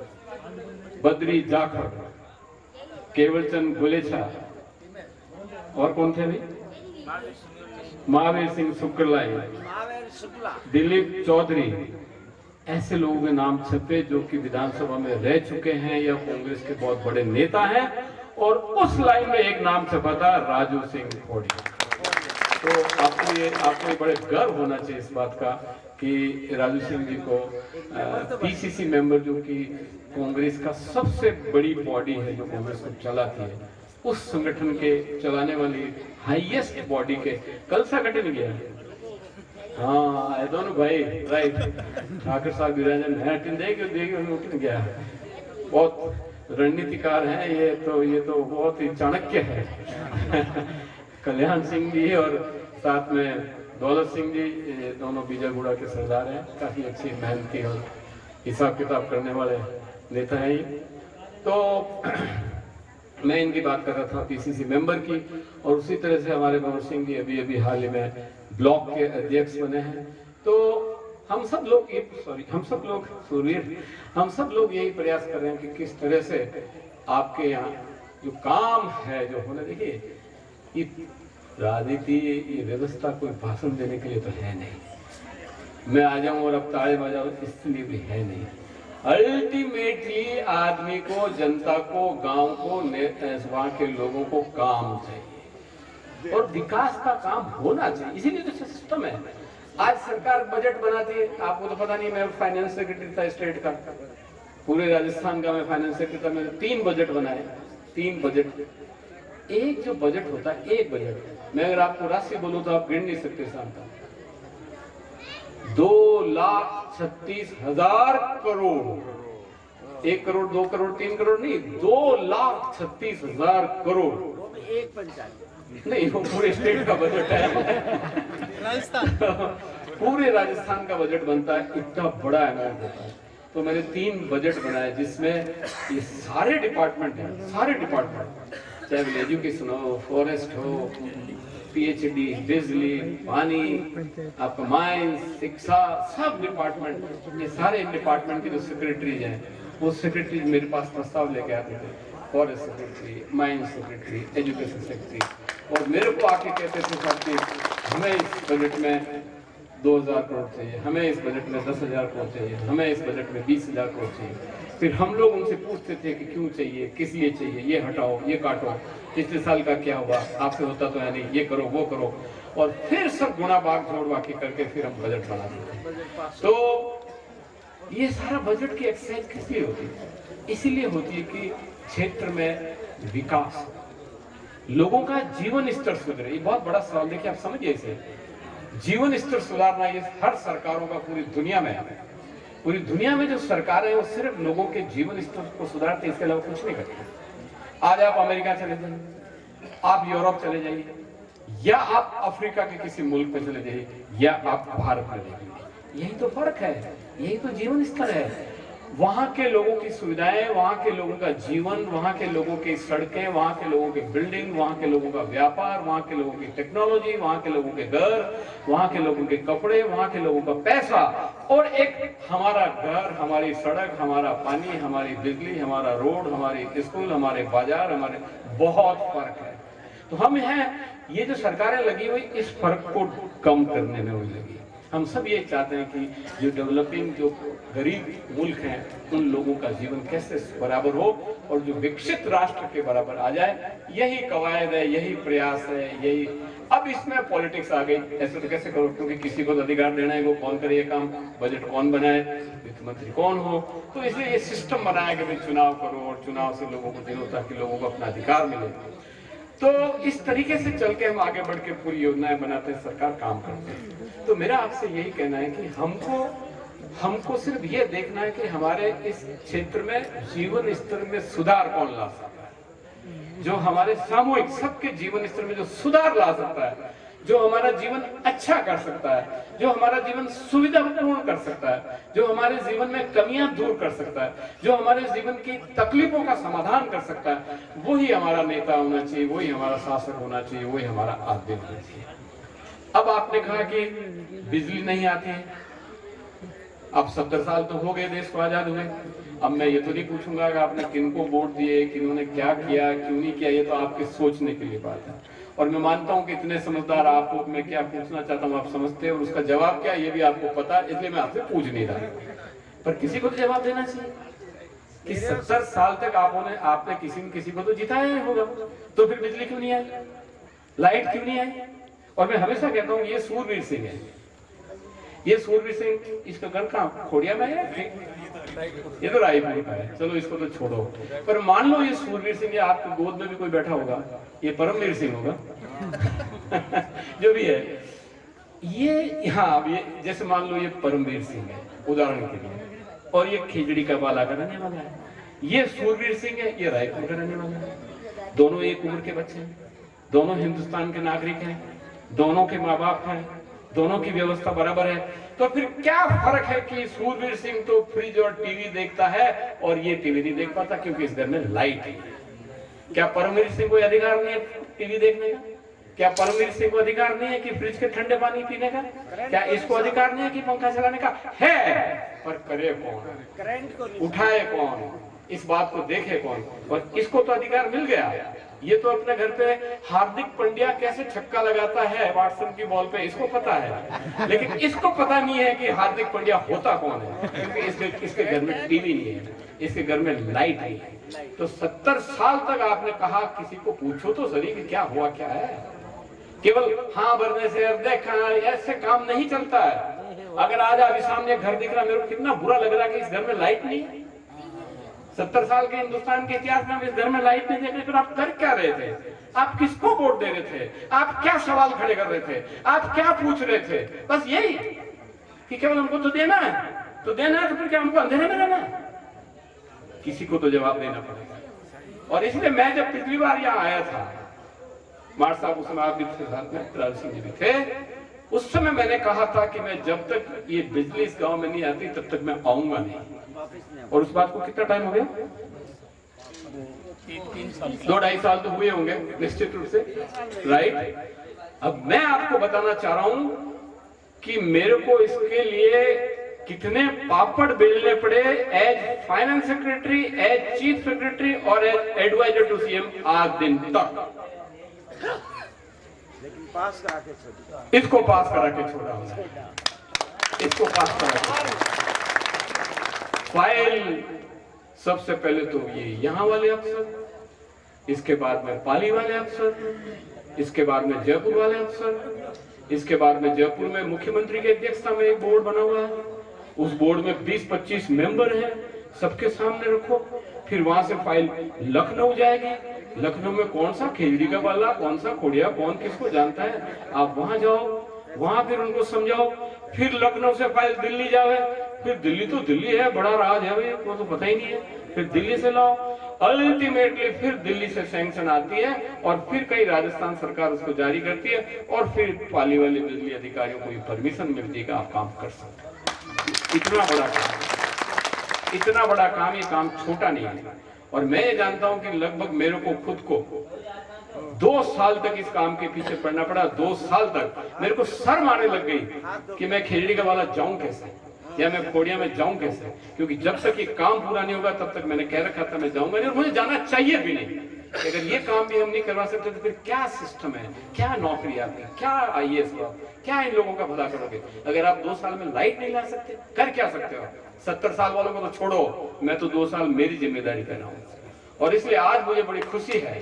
[SPEAKER 5] बद्री जाखड़, केवलचंद गुलेछा, और कौन थे भाई, महावीर सिंह शुक्लाई, दिलीप चौधरी, ऐसे लोगों के नाम छपे जो कि विधानसभा में रह चुके हैं या कांग्रेस के बहुत बड़े नेता हैं, और उस लाइन में एक नाम छपा था राजू सिंह खोड़ी। तो आपको ये बड़े गर्व होना चाहिए इस बात का कि राजू सिंह जी को पीसीसी मेंबर, जो कि कांग्रेस का सबसे बड़ी बॉडी है जो कांग्रेस को चलाती है, उस संगठन के चलाने वाली हाईएस्ट बॉडी के, कल सा गठन गया, हाँ दोनों भाई राइट, ठाकर साहब विराजन है, गया, बहुत रणनीतिकार हैं ये तो बहुत ही चाणक्य है। कल्याण सिंह जी और साथ में दौलत सिंह जी, दोनों बीजागुड़ा के सरदार हैं, काफी अच्छी मेहनती और हिसाब किताब करने वाले नेता हैं। तो मैं इनकी बात कर रहा था पीसीसी मेंबर की, और उसी तरह से हमारे मनोज सिंह जी अभी हाल ही में ब्लॉक के अध्यक्ष बने हैं। तो हम सब लोग यही प्रयास कर रहे हैं कि किस तरह से आपके यहाँ जो काम है जो होना, देखिए ये राजनीति, ये व्यवस्था कोई भाषण देने के लिए तो है नहीं, मैं आ जाऊं और अब ताड़े बजाऊं इसलिए भी है नहीं। अल्टीमेटली आदमी को, जनता को, गांव को, वहां के लोगों को काम चाहिए और विकास का काम होना चाहिए, इसीलिए तो सिस्टम है। आज सरकार बजट बनाती है, आपको तो पता नहीं, मैं फाइनेंस सेक्रेटरी था स्टेट का, पूरे राजस्थान का मैं फाइनेंस सेक्रेटरी था, मैंने 3 बजट बनाए, 3 बजट। एक जो बजट होता है, एक बजट मैं अगर आपको राशि बोलूं तो आप गिन नहीं सकते शाम का, 2,36,000 करोड़, 1 करोड़ 2 करोड़ 3 करोड़ नहीं, 2,36,000 करोड़,
[SPEAKER 2] एक पंचायत
[SPEAKER 5] नहीं वो पूरे स्टेट का बजट है,
[SPEAKER 2] राजस्थान
[SPEAKER 5] पूरे राजस्थान का बजट बनता है, इतना बड़ा अमाउंट होता है। तो मैंने 3 बजट बनाए जिसमें ये सारे डिपार्टमेंट हैं, सारे डिपार्टमेंट, चाहे वो एजुकेशन हो, फॉरेस्ट हो, पीएचडी, बिजली, पानी, आपका माइंस, शिक्षा, सब डिपार्टमेंट, ये सारे डिपार्टमेंट के जो सेक्रेटरीज हैं, वो सेक्रेटरी मेरे पास प्रस्ताव लेके आते थे, forest secretary, mines secretary, education secretary, और मेरे को आके कहते थे साहब कि हमें इस बजट में 2,000 करोड़ चाहिए, हमें इस बजट में 10,000 करोड़ चाहिए, हमें इस बजट में 20,000 करोड़ चाहिए। फिर हम लोग उनसे पूछते थे कि क्यों चाहिए, किस लिए चाहिए, ये हटाओ, ये काटो, पिछले साल का क्या हुआ, आपसे होता तो है नहीं, ये करो वो करो, और फिर सब गुणा भाग जोड़ बाकी करके फिर हम बजट बनाते थे। तो ये सारा बजट की एक्सरसाइज किस लिए होती है? इसीलिए होती है कि क्षेत्र में विकास, लोगों का जीवन स्तर सुधरे। ये बहुत बड़ा सवाल, देखिए आप समझिए इसे, जीवन स्तर सुधारना ये हर सरकारों का पूरी दुनिया में है। पूरी दुनिया में जो सरकार है वो सिर्फ लोगों के जीवन स्तर को सुधारते, इसके अलावा कुछ नहीं करते। आज आप अमेरिका चले जाइए, आप यूरोप चले जाइए, या आप अफ्रीका के किसी मुल्क में चले जाइए, या आप भारत में जाइए, यही तो फर्क है, यही तो जीवन स्तर है। वहां के लोगों की सुविधाएं, वहां के लोगों का जीवन, वहां के लोगों की सड़कें, वहां के लोगों की बिल्डिंग, वहां के लोगों का व्यापार, वहां के लोगों की टेक्नोलॉजी, वहां के लोगों के घर, वहां के लोगों के कपड़े, वहां के लोगों का पैसा, और एक हमारा घर, हमारी सड़क, हमारा पानी, हमारी बिजली, हमारा रोड, हमारी स्कूल, हमारे बाजार, हमारे बहुत फर्क है। तो हम हैं, ये जो सरकारें लगी हुई इस फर्क को कम करने में हुई लगी। हम सब ये चाहते हैं कि जो डेवलपिंग जो गरीब मुल्क हैं उन लोगों का जीवन कैसे बराबर हो और जो विकसित राष्ट्र के बराबर आ जाए। यही कवायद है, यही प्रयास है, यही। अब इसमें पॉलिटिक्स आ गई, ऐसे तो कैसे करो, क्योंकि किसी को तो अधिकार देना है, वो कौन करे ये काम, बजट कौन बनाए, वित्त मंत्री कौन हो। तो इसलिए ये सिस्टम बनाया कि भाई चुनाव करो और चुनाव से लोगों को जिलो ताकि लोगों को अपना अधिकार मिले। तो इस तरीके से चल के हम आगे बढ़ के पूरी योजनाएं बनाते हैं, सरकार काम करती है। तो मेरा आपसे यही कहना है कि हमको सिर्फ ये देखना है कि हमारे इस क्षेत्र में जीवन स्तर में सुधार कौन ला सकता है, जो हमारे सामूहिक सबके जीवन स्तर में जो सुधार ला सकता है, जो हमारा जीवन अच्छा कर सकता है, जो हमारा जीवन सुविधापूर्ण कर सकता है, जो हमारे जीवन में कमियां दूर कर सकता है, जो हमारे जीवन की तकलीफों का समाधान कर सकता है, वही हमारा नेता होना चाहिए, वही हमारा शासक होना चाहिए, वही हमारा आदमी होना चाहिए। अब आपने कहा कि बिजली नहीं आती है, अब 70 साल तो हो गए देश को आजाद हुए। अब मैं ये तो नहीं पूछूंगा कि आपने किनको वोट दिए, किन्होंने क्या किया, क्यों नहीं किया, ये तो आपके सोचने के लिए बात है। और मैं मानता हूं कि इतने समझदार आपको मैं क्या पूछना चाहता हूं आप समझते हैं, और उसका जवाब क्या ये भी आपको पता है, इसलिए मैं आपसे पूछ नहीं रहा। पर किसी को तो जवाब देना चाहिए कि 70 साल तक आपने किसी न किसी को तो जिताया ही होगा, तो फिर बिजली क्यों नहीं आई, लाइट क्यों नहीं आई? और मैं हमेशा कहता हूँ ये सूरवीर सिंह है, ये सूरवीर सिंह, इसका घर कहाँ, खोड़िया में है, ये तो रायपुर का है, चलो इसको तो छोड़ो। पर मान लो ये सूरवीर सिंह, आपकी गोद में भी कोई बैठा होगा, ये परमवीर सिंह होगा जो भी है ये। हाँ, अब ये जैसे मान लो ये परमवीर सिंह है उदाहरण के लिए, और ये खिजड़ी का बाला का रहने वाला है, ये सूरवीर सिंह है, ये रायपुर का रहने वाला है। दोनों एक उम्र के बच्चे हैं, दोनों हिंदुस्तान के नागरिक हैं, दोनों के माँ बाप हैं, दोनों की व्यवस्था बराबर है। तो फिर क्या फर्क है कि सूरवीर सिंह तो फ्रिज और टीवी देखता है और ये टीवी नहीं देख पाता क्योंकि इस घर में लाइट है? क्या परमवीर सिंह को अधिकार नहीं है टीवी देखने का? क्या परमवीर सिंह को अधिकार नहीं है कि फ्रिज के ठंडे पानी पीने का? क्या इसको अधिकार नहीं है कि पंखा चलाने का? है, पर करे कौन, उठाए कौन, इस बात को देखे कौन? और इसको तो अधिकार मिल गया। ये तो अपने घर पे हार्दिक पांड्या कैसे छक्का लगाता है वाटसन की बॉल पे, इसको पता है, लेकिन इसको पता नहीं है कि हार्दिक पांड्या होता कौन है, क्योंकि इसके घर में टीवी नहीं है, इसके घर में लाइट नहीं है। तो 70 साल तक आपने कहा किसी को पूछो तो सही कि क्या हुआ क्या है। केवल हाँ भरने से देखा ऐसे काम नहीं चलता है। अगर आज अभी सामने घर दिख रहा, मेरे को कितना बुरा लग रहा है कि इस घर में लाइट नहीं है। 70 साल के हिंदुस्तान के इतिहास में इस घर में लाइट नहीं देखने, फिर आप कर क्या रहे थे? आप किसको वोट दे रहे थे? आप क्या सवाल खड़े कर रहे थे? आप क्या पूछ रहे थे? बस यही कि केवल हमको तो देना है, तो देना है, तो फिर क्या हमको अंधेरे में रहना? किसी को तो जवाब देना पड़ेगा। और इसलिए मैं जब पिछली बार यहाँ आया था, मार साहब उस समय आप भी थे साथ में, राज सिंह जी भी थे, उस समय मैंने कहा था कि मैं जब तक ये बिजली इस गांव में नहीं आती तब तक मैं आऊंगा नहीं। और उस बात को कितना टाइम हो गया? 2-2.5 साल तो हुए होंगे निश्चित रूप से, राइट। अब मैं आपको बताना चाह रहा हूं कि मेरे को इसके लिए कितने पापड़ बेलने पड़े as finance secretary, as chief secretary और एज एडवाइजर टू सीएम आज दिन तक।
[SPEAKER 2] पास करा के छोड़ा,
[SPEAKER 5] इसको पास करा के छोड़ा, इसको पास करा के। फाइल सबसे पहले तो ये यहाँ वाले अफसर, इसके बाद में पाली वाले अफसर, इसके बाद में जयपुर वाले अफसर, इसके बाद में जयपुर में मुख्यमंत्री की अध्यक्षता में एक बोर्ड बना हुआ है, उस बोर्ड में 20-25 मेंबर हैं, सबके सामने रखो। फिर वहां से फाइल लखनऊ जाएगी, लखनऊ में कौन सा खिजड़ी का बाला, कौन सा खोड़िया, कौन किसको जानता है, आप वहां जाओ, वहां फिर उनको समझाओ। फिर लखनऊ से फाइल दिल्ली जाए, फिर दिल्ली तो दिल्ली है, बड़ा राज है भाई, वो तो पता ही नहीं है, फिर दिल्ली से लाओ। अल्टीमेटली फिर दिल्ली से सैंक्शन आती है और फिर कई राजस्थान सरकार उसको जारी करती है और फिर पाली वाले बिजली अधिकारियों को परमिशन मिलती है कि आप काम कर सकते हैं। इतना बड़ा काम, इतना बड़ा काम, ये काम छोटा नहीं है। और मैं ये जानता हूं कि लगभग मेरे को खुद को 2 साल तक इस काम के पीछे पड़ना पड़ा। 2 साल तक मेरे को शर्म आने लग गई कि मैं खिजड़ी का वाला जाऊं कैसे, या मैं खोड़िया में जाऊं कैसे, क्योंकि जब तक ये काम पूरा नहीं होगा तब तक मैंने कह रखा था मैं जाऊंगा नहीं, और मुझे जाना चाहिए भी नहीं। कि अगर ये काम भी हम नहीं करवा सकते तो फिर क्या सिस्टम है, क्या नौकरी आपकी, क्या IAS हो, क्या इन लोगों का भला करोगे? अगर आप 2 साल में लाइट नहीं ला सकते, कर क्या सकते हो? 70 साल वालों को तो छोड़ो, मैं तो 2 साल मेरी जिम्मेदारी कर रहा हूँ। और इसलिए आज मुझे बड़ी खुशी है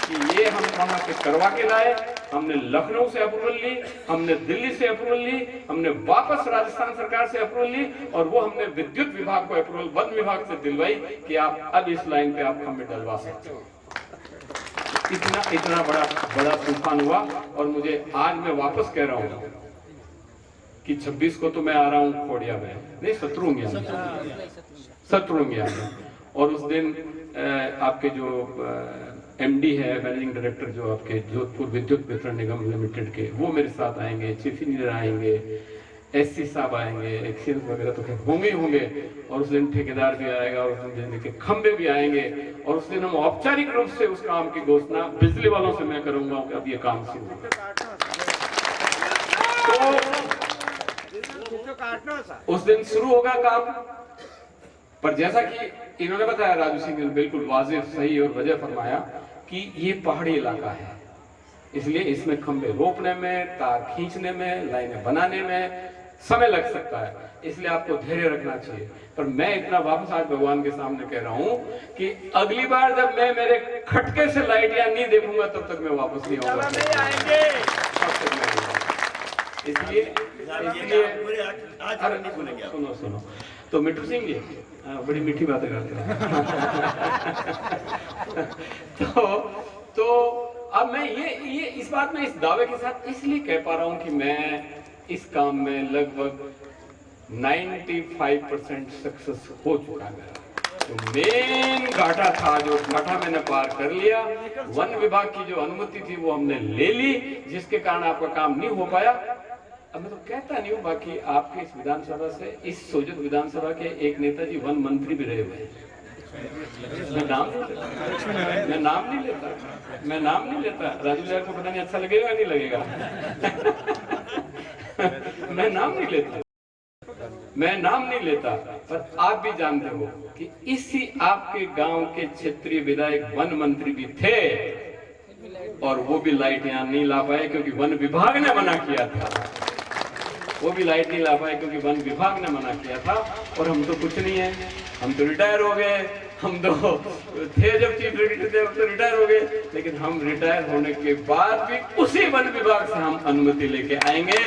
[SPEAKER 5] कि ये हम वहां से करवा के लाए। हमने लखनऊ से अप्रूवल ली, हमने दिल्ली से अप्रूवल ली, हमने वापस राजस्थान सरकार से अप्रूवल ली, और वो हमने विद्युत विभाग को अप्रूवल वन विभाग से दिलवाई कि आप अब इस लाइन पे आप खंभे डलवा सकते हो। इतना बड़ा तूफान हुआ। और मुझे आज मैं वापस कह रहा हूँ कि 26 को तो मैं आ रहा हूँ खोड़िया में, नहीं शत्रुंगिया में। और उस दिन आपके जो MD है, मैनेजिंग डायरेक्टर जो आपके जोधपुर विद्युत वितरण निगम लिमिटेड के, वो मेरे साथ आएंगे, चीफ इंजीनियर आएंगे, SC साहब आएंगे, एक्सीएन वगैरह तो होंगे ही होंगे। और उस दिन ठेकेदार भी आएगा, और उस दिन के खंबे भी आएंगे। और उस दिन हम औपचारिक रूप से उस काम की घोषणा बिजली वालों से मैं करूंगा कि अब ये काम शुरू होगा। तो उस दिन शुरू होगा काम। पर जैसा कि इन्होंने बताया, राजू सिंह ने बिल्कुल वाजिब, सही और वजह फरमाया कि ये पहाड़ी इलाका है, इसलिए इसमें खंबे रोपने में, तार खींचने में, लाइनें बनाने में समय लग सकता है, इसलिए आपको धैर्य रखना चाहिए। पर मैं इतना वापस आज भगवान के सामने कह रहा हूं कि अगली बार जब मैं मेरे खटके से लाइट या नहीं देखूंगा तब तक मैं वापस नहीं आऊंगा। इसलिए सुनो तो मिट्टू सिंह जी बड़ी मीठी बातें करते हैं। तो अब मैं ये इस बात में इस दावे के साथ इसलिए कह पा रहा हूं कि मैं इस काम में लगभग 95% सक्सेस हो चुका है। जो मेन घाटा था, जो घाटा मैंने पार कर लिया। वन विभाग की जो अनुमति थी वो हमने ले ली, जिसके कारण आपका काम नहीं हो पाया। अब मैं तो कहता नहीं हूँ, बाकी आपके इस विधानसभा से, इस सोजत विधानसभा के एक नेताजी वन मंत्री भी रहे हुए हैं। मैं नाम नहीं लेता। राजू यार को पता नहीं अच्छा लगेगा नहीं लगेगा। मैं नाम नहीं लेता। पर आप भी जानते हो कि इसी आपके गांव के क्षेत्रीय विधायक वन मंत्री भी थे, और वो भी लाइट यहाँ नहीं ला पाए क्योंकि वन विभाग ने मना किया था। और हम तो कुछ नहीं है, हम तो रिटायर हो गए। हम तो थे जब चीफ सेक्रेटरी थे, अब तो रिटायर हो गए। लेकिन हम रिटायर होने के बाद भी उसी वन विभाग से हम अनुमति लेके आएंगे।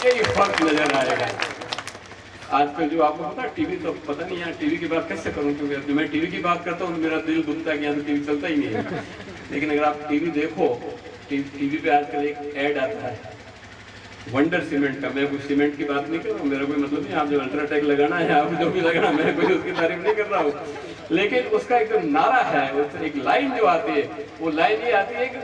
[SPEAKER 5] यही फर्क नजर आएगा। आजकल जो आपको पता है, टीवी तो पता नहीं यार, टीवी की बात कैसे करूं, क्योंकि मैं टीवी की बात करता हूँ तो मेरा दिल घूमता है, तो टीवी चलता ही नहीं है। लेकिन अगर आप टीवी देखो, टीवी पे आजकल एक ऐड आता है वंडर सीमेंट का। मैं कुछ सीमेंट की बात नहीं कर रहा हूँ, मेरा कोई मतलब नहीं। आप जो अल्ट्राटेक लगाना है, आप जो भी लगाना, मैं कोई उसकी तारीफ नहीं कर रहा हूँ। लेकिन उसका एक जो नारा है, एक लाइन जो आती है, वो लाइन ये आती है कि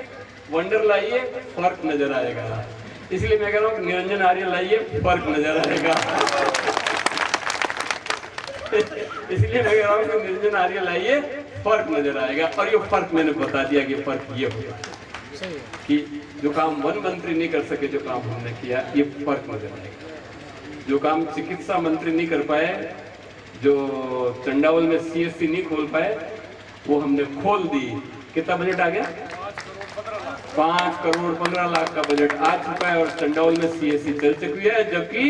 [SPEAKER 5] वंडर लाइए, फर्क नजर आएगा। इसलिए मैं कह रहा हूँ निरंजन आर्य लाइए, फर्क नजर आएगा। इसलिए मैं कह रहा हूँ कि निरंजन आर्य लाइए, फर्क नजर आएगा। और ये फर्क मैंने बता दिया कि फर्क ये होगा कि जो काम वन मंत्री नहीं कर सके, जो काम हमने किया, ये फर्क नजर आएगा। जो काम चिकित्सा मंत्री नहीं कर पाए, जो चंडावल में CSC नहीं खोल पाए, वो हमने खोल दी। कितना बजट आ गया? 5 करोड़ 15 लाख का बजट आ चुका है, और चंडावल में CSC चल चुकी है। जबकि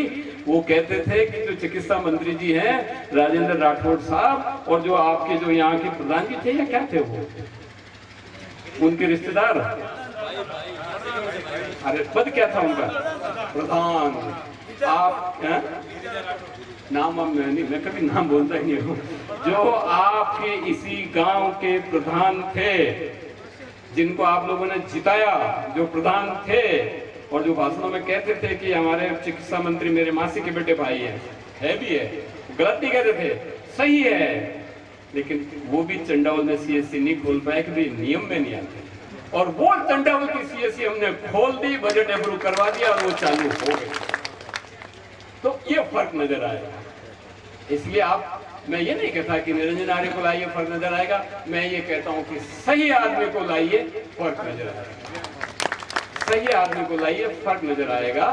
[SPEAKER 5] वो कहते थे कि जो चिकित्सा मंत्री जी हैं राजेंद्र राठौड़ साहब, और जो आपके जो यहाँ के प्रधान जी थे या क्या थे, वो उनके रिश्तेदार, अरे पद क्या था उनका? प्रधान। आप नाम मैं कभी नाम बोलता ही नहीं हूँ। जो आपके इसी गांव के प्रधान थे, जिनको आप लोगों ने जिताया, जो प्रधान थे, और जो भाषणों में कहते थे कि हमारे चिकित्सा मंत्री मेरे मासी के बेटे भाई है भी है, गलत नहीं कहते थे, सही है। लेकिन वो भी चंडावल में CSC नहीं खोल पाए क्योंकि नियम में नहीं आते। और वो चंडावल की CSC हमने खोल दी, बजट अप्रूव करवा दिया, और वो चालू हो गई। तो ये फर्क नजर आएगा। इसलिए मैं ये नहीं कहता कि निरंजन आर्य को लाइए, फर्क नजर आएगा। मैं ये कहता हूं कि सही आदमी को लाइए, फर्क नजर आएगा। सही आदमी को लाइए, फर्क नजर आएगा।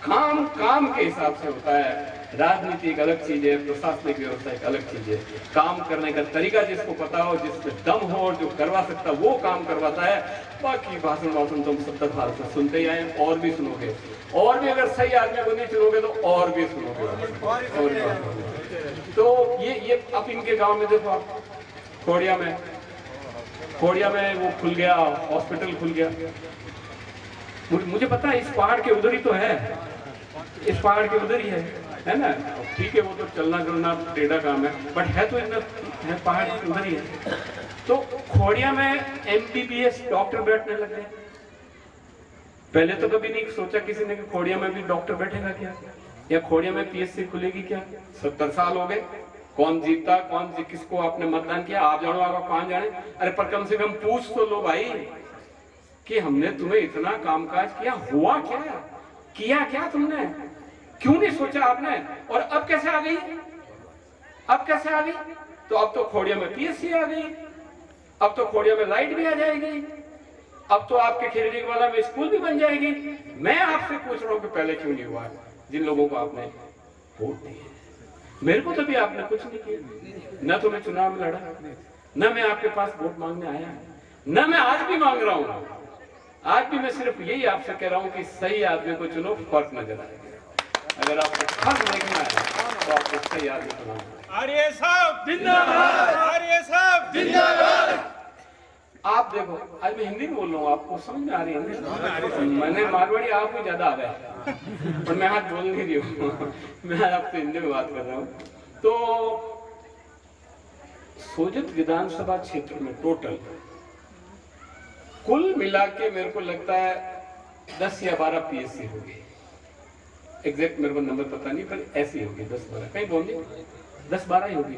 [SPEAKER 5] काम के हिसाब से होता है। राजनीति एक अलग चीज है, प्रशासनिक व्यवस्था एक अलग चीज है। काम करने का तरीका जिसको पता हो, जिसमें दम हो और जो करवा सकता वो काम करवाता है। बाकी भाषण तुम 70 साल से सुनते ही आए, और भी सुनोगे, और भी अगर सही आदमी को नहीं चुनोगे तो और भी सुनोगे, और भी। तो ये अब इनके गांव में देखो आप, खोड़िया में वो खुल गया, हॉस्पिटल खुल गया। मुझे पता है इस पहाड़ के उधर ही तो है, इस पहाड़ के उधर ही है ना। ठीक है, वो तो चलना चलना टेढ़ा काम है, बट है तो इधर पहाड़ के उधर ही है। तो खोड़िया में MBBS डॉक्टर बैठने लग गए। पहले तो कभी नहीं सोचा किसी ने कि खोड़िया में भी डॉक्टर बैठेगा क्या, या खोड़िया में PSC खुलेगी क्या। 70 साल हो गए, कौन जीता किसको आपने मतदान किया, आप जानो आगे कौन जाने। अरे पर कम से कम पूछ तो लो भाई कि हमने तुम्हें इतना कामकाज किया, हुआ क्या, किया क्या तुमने, क्यों नहीं सोचा आपने। और अब कैसे आ गई, तो अब तो खोड़िया में PSC आ गई, अब तो खोड़िया में लाइट भी आ जाएगी, अब तो आपके खिरड़ी वाला में स्कूल भी बन जाएगी। मैं आपसे पूछ रहा हूँ कि पहले क्यों नहीं हुआ, जिन लोगों को आपने वोट दिए। मेरे को तो भी आपने कुछ नहीं किया, न तो मैं चुनाव में लड़ा, न मैं आपके पास वोट मांगने आया, न मैं आज भी मांग रहा हूँ। आज भी मैं सिर्फ यही आपसे कह रहा हूँ कि सही आदमी को चुनो, फर्क नजर आएगा। अगर आपको फर्क देखना है तो आपको सही आदमी चुनाव।
[SPEAKER 4] आर्य साहब जिंदाबाद, आर्य साहब जिंदाबाद।
[SPEAKER 5] आप देखो, आज मैं हिंदी में बोल रहा हूँ, आपको समझ में आ रही है? मैंने मारवाड़ी आपको ज्यादा आ गया, पर मैं आज बोल नहीं रही हूँ, मैं आपसे हिंदी में बात कर रहा हूँ। तो सोजत विधानसभा क्षेत्र में टोटल कुल मिला के मेरे को लगता है 10 या 12 PSC होगी। एग्जैक्ट मेरे को नंबर पता नहीं, पर ऐसी होगी 10-12, कहीं बोलिए 10-12 ही होगी,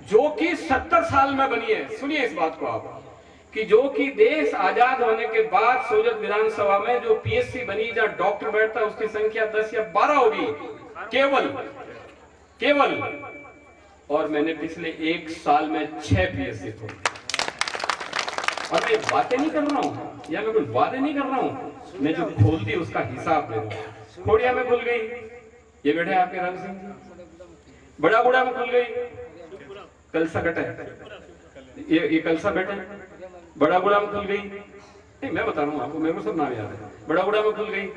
[SPEAKER 5] जो कि 70 साल में बनी है। सुनिए इस बात को आप, कि जो कि देश आजाद होने के बाद सोजत विधानसभा में जो PSC बनी, जहां डॉक्टर बैठता है, उसकी संख्या 10 या 12 होगी केवल। और मैंने पिछले 1 साल में 6 PSC खोले। और मैं बातें नहीं कर रहा हूँ, या मैं कोई वादे नहीं कर रहा हूँ, मैं जो खोल दी उसका हिसाब ले रहा हूँ। खोड़िया में खुल गई, ये बैठे आपके राम सिंह जी। बड़ागुड़ा में खुल गई, कलसा कटा है, ये कलसा बैठे। बड़ागुड़ा में खुल गई, नहीं मैं बता रहा हूँ आपको, मेरे को सब नाम याद है। बड़ागुड़ा में खुल गई,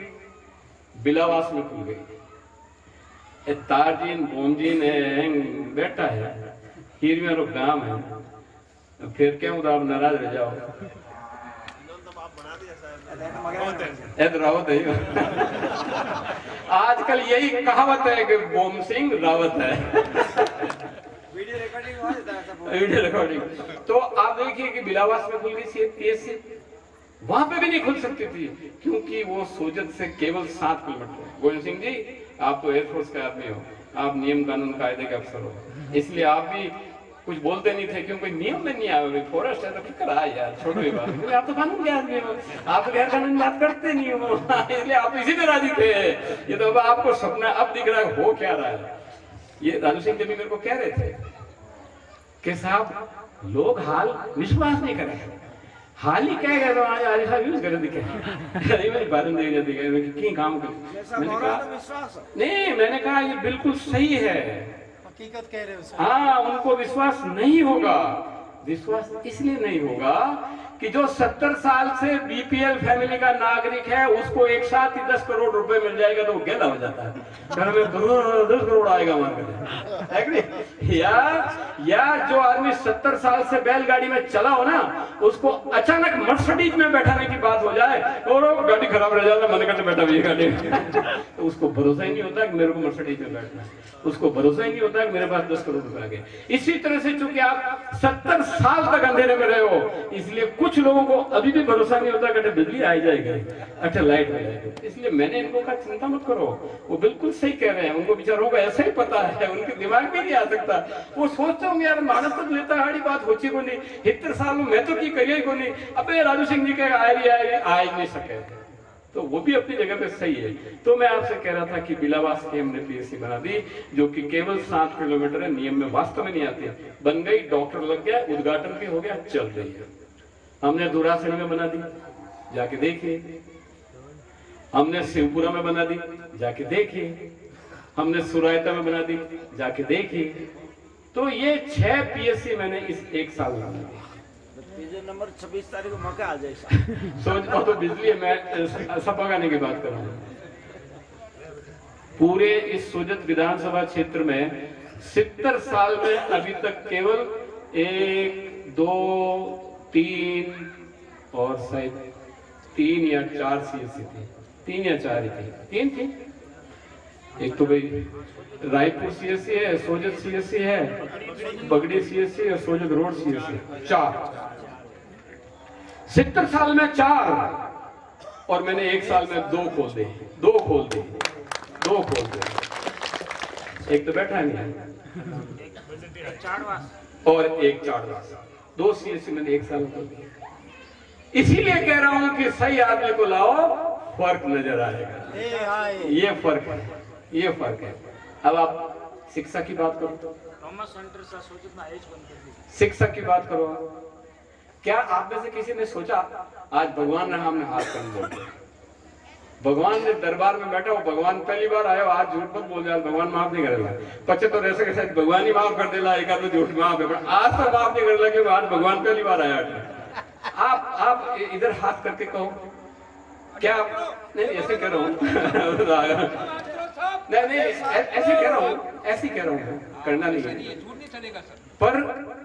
[SPEAKER 5] बिलावास में खुल गई, तारजीन बोमजीन बैठा है, हीर में गांव है। फिर क्या हूँ, आप नाराज रह जाओ, रावत है। आजकल यही कहावत है कि बोम सिंह रावत है। Video recording. तो आप देखिए कि बिलावास में खुल गई PSC, वहां पे भी नहीं खुल सकती थी, क्योंकि वो सोजत से केवल 7 किलोमीटर। गोविंद सिंह जी, आप तो एयरफोर्स के आदमी हो, आप नियम कानून कायदे के अफसर हो, इसलिए आप भी कुछ बोलते नहीं थे, क्योंकि नियम में नहीं आए। फॉरेस्ट है तो फिक्र आ यार, छोड़ो ये बात, आप तो कानून के आदमी हो, आप तो गैर कानूनी बात करते नहीं हो, इसलिए आप इसी में राजी थे। ये तो अब आपको सपना अब दिख रहा है, हो क्या रहा है। ये राजू सिंह जी मेरे को कह रहे थे कि साहब लोग हाल विश्वास नहीं कर रहे, हाल ही कह गए तो आज साहब यूज कर दिखे मेरी बारन दे जाती है कि काम कर। मैंने कहा नहीं, मैंने कहा ये बिल्कुल सही है,
[SPEAKER 1] हकीकत कह रहे हो।
[SPEAKER 5] हाँ, उनको विश्वास नहीं होगा। विश्वास इसलिए नहीं होगा कि जो 70 साल से BPL फैमिली का नागरिक है, उसको एक साथ ही 10 करोड़ रुपए मिल जाएगा तो वो गेला हो जाता है, घर में 10 करोड़ आएगा मार्केट। या जो आदमी 70 साल से बैलगाड़ी में चला हो ना, उसको अचानक मर्सिडीज में बैठाने की बात हो जाए और गाड़ी खराब रह जाता, मन करके बैठा हुई गाड़ी तो उसको भरोसा ही नहीं होता कि मेरे को मर्सिडीज में बैठना है, उसको भरोसा ही नहीं होता कि मेरे पास 10 करोड़ रुपए आ गए। इसी तरह से चूंकि आप 70 साल तक अंधेरे में रहे हो, इसलिए कुछ लोगों को अभी भी भरोसा नहीं होता कि बिजली आ जाएगी, अच्छा लाइट आ जाएगी। इसलिए मैंने इनको कहा चिंता मत करो, वो बिल्कुल सही कह रहे हैं, उनको बेचारों को ऐसा ही पता है, उनके दिमाग में नहीं आ सकता। वो सोचते होंगे यार मानस तो लेता हाड़ी बात होची को नहीं, 70 साल में मैं तो की करिए को नहीं, अबे राजू सिंह जी के आ नहीं सके, तो वो भी अपनी जगह पे सही है। तो मैं आपसे कह रहा था कि बिलावास की हमने PSC बना दी, जो कि केवल 7 किलोमीटर है, नियम में वास्तव में नहीं आती, बन गई, डॉक्टर लग गया, उद्घाटन भी हो गया, चल रही है। हमने धुरासड़ी में बना दी, जाके देखिए। हमने शिवपुरा में बना दी, जाके देखिए। हमने सुरायता में बना दी, जाके देखिए। तो ये 6 पीएससी मैंने इस 1 साल में बना दी।
[SPEAKER 2] नंबर 26 तारीख को मौका आ जाएगा।
[SPEAKER 5] सोच तो बिजली है, मैं सपा गाने की बात कर रहा हूँ। पूरे इस सोजत विधानसभा क्षेत्र में 70 साल में अभी तक केवल 1, 2, 3 और शायद 3 या 4 सीएससी थी, 3 या 4 ही थी, 3 थी। एक तो भाई रायपुर सीएससी है, सोजत सीएससी है, बगड़ी सीएससी और सोजत रोड सीएससी, 4। 70 साल में 4 और मैंने 1 साल में 2 खोल दे, 2 खोल दे, 2 खोल दे। एक तो बैठा नहीं और एक चाड़वास, 2 सीएससी मैंने 1 साल में खोल दिया। इसीलिए कह रहा हूं कि सही आदमी को लाओ, फर्क नजर आएगा। ये फर्क है, ये फर्क है। अब आप शिक्षा की बात करो, शिक्षा की बात करो। क्या आप में से किसी ने सोचा आज भगवान ने हमने हाथ कर दिया, भगवान ने दरबार में बैठा हो, भगवान पहली बार आया, आज झूठ मत बोल जाए, भगवान माफ नहीं करेगा। बच्चे तो ऐसे कैसे भगवान ही माफ कर देला, एक आध झूठ माफ है, आज तो माफ नहीं करेगा कि आज भगवान पहली बार आया। आप इधर हाथ करके कहो, क्या नहीं ऐसे कह रहा हूँ नहीं ऐसे कह रहा हूँ, ऐसे कह रहा हूँ, करना नहीं है। पर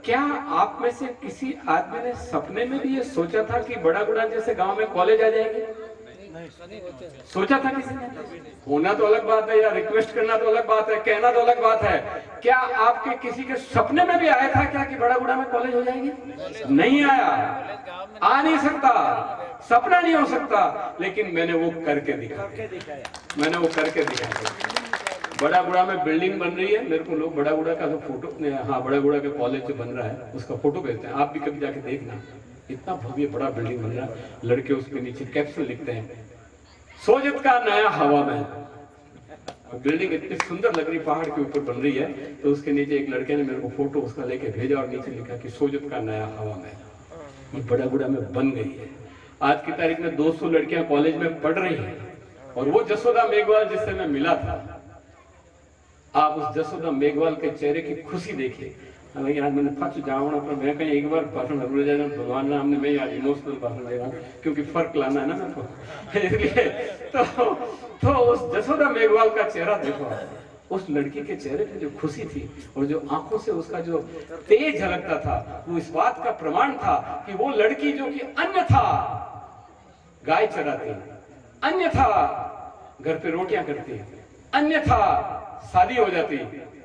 [SPEAKER 5] क्या आप में से किसी आदमी ने सपने में भी ये सोचा था कि बड़ा गुड़ा जैसे गांव में कॉलेज आ जाएंगे? सोचा था किसी ने? होना तो अलग बात है, या रिक्वेस्ट करना तो अलग बात है, कहना तो अलग बात है। क्या आपके किसी के सपने में भी आया था क्या कि बड़ा गुड़ा में कॉलेज हो जाएंगे? नहीं आया, आ नहीं सकता, सपना नहीं हो सकता। लेकिन मैंने वो करके दिखाया, मैंने वो करके दिखाया। बड़ा गुड़ा में बिल्डिंग बन रही है, मेरे को लोग बड़ा गुड़ा का जो फोटो, हाँ बड़ा गुड़ा के कॉलेज जो बन रहा है उसका फोटो भेजते हैं, आप भी कभी जाके देखना। इतना भव्य बड़ा बिल्डिंग बन रहा है, लड़के उसके नीचे कैप्शन लिखते हैं, सोजत का नया हवा महल। बिल्डिंग इतनी सुंदर लग रही, पहाड़ के ऊपर बन रही है, तो उसके नीचे एक लड़के ने मेरे को फोटो उसका लेके भेजा और नीचे लिखा कि सोजत का नया हवा महल। ये बड़ा गुड़ा में बन गई है। आज की तारीख में 200 लड़कियां कॉलेज में पढ़ रही हैं। और वो जसोदा मेघवाल जिससे मैं मिला था, आप उस जसोदा मेघवाल के चेहरे की खुशी देखिए। आज मैंने फंस जाऊंगा, पर मैं कहीं एक बार भाषण जरूर दे रहा, भगवान नाम ने मैं आज इमोशनल भाषण दे रहा हूँ, क्योंकि फर्क लाना है ना मेरे को, इसलिए तो उस जसोदा मेघवाल का चेहरा देखो, उस लड़की के चेहरे पे जो खुशी थी और जो आंखों से उसका जो तेज झलकता था, वो इस बात का प्रमाण था कि वो लड़की जो कि अन्यथा गाय चराती, अन्यथा घर पे रोटियां करती, अन्यथा शादी हो जाती,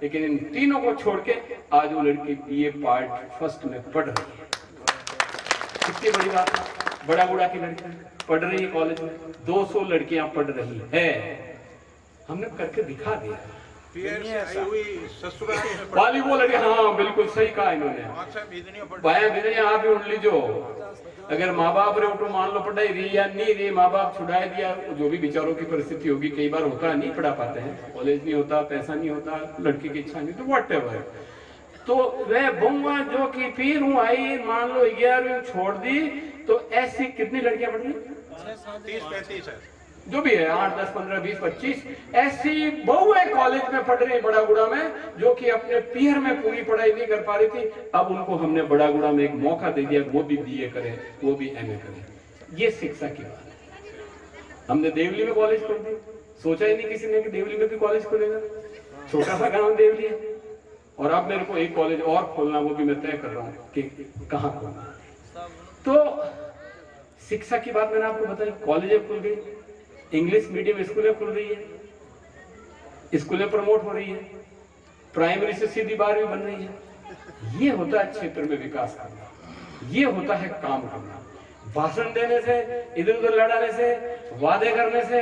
[SPEAKER 5] लेकिन इन तीनों को छोड़ के आज वो लड़की बीए पार्ट फर्स्ट में पढ़ रही है। कितनी बड़ी बात है, बड़ा गुड़ा की लड़की पढ़ रही है कॉलेज में, 200 लड़कियां पढ़ रही है, हमने करके दिखा दिया। वाली वो लड़की, हाँ बिल्कुल सही कहा इन्होंने, बाया बिजनिया आप ही उड़ लीजो। अगर माँ बाप रे उठो, मान लो पढ़ाई रही या नहीं रही, माँ बाप छुड़ाए दिया, जो भी बेचारों की परिस्थिति होगी, कई बार होता है नहीं पढ़ा पाते हैं, कॉलेज नहीं होता, पैसा नहीं होता, लड़की की इच्छा नहीं, तो व्हाटएवर, तो वह बउआ जो कि फिर हूँ आई, मान लो 11वीं छोड़ दी, तो ऐसी कितनी लड़कियां पढ़ रही?
[SPEAKER 4] 30-35 है,
[SPEAKER 5] जो भी है, 8, 10, 15, 20, 25 ऐसी बहुएं कॉलेज में पढ़ रही बड़ा गुड़ा में, जो कि अपने पीहर में पूरी पढ़ाई नहीं कर पा रही थी। अब उनको हमने बड़ा गुड़ा में एक मौका दे दिया, वो भी बीए करें, वो भी एमए करें। ये शिक्षा की बात है। हमने देवली में कॉलेज खोल दी, सोचा ही नहीं किसी ने कि देवली में भी कॉलेज खोलेगा, छोटा सा गाँव देवली है। और अब मेरे को एक कॉलेज और खोलना, वो भी मैं तय कर रहा हूँ कि कहाँ खोलना। तो शिक्षा की बात मैंने आपको बताई, कॉलेजें खुल गई, इंग्लिश मीडियम स्कूलें खुल रही है, स्कूलें प्रमोट हो रही है, प्राइमरी से सीधी 12वीं बन रही है। ये होता है क्षेत्र में विकास करना, ये होता है काम करना। भाषण देने से, इधर उधर लड़ाने से, वादे करने से,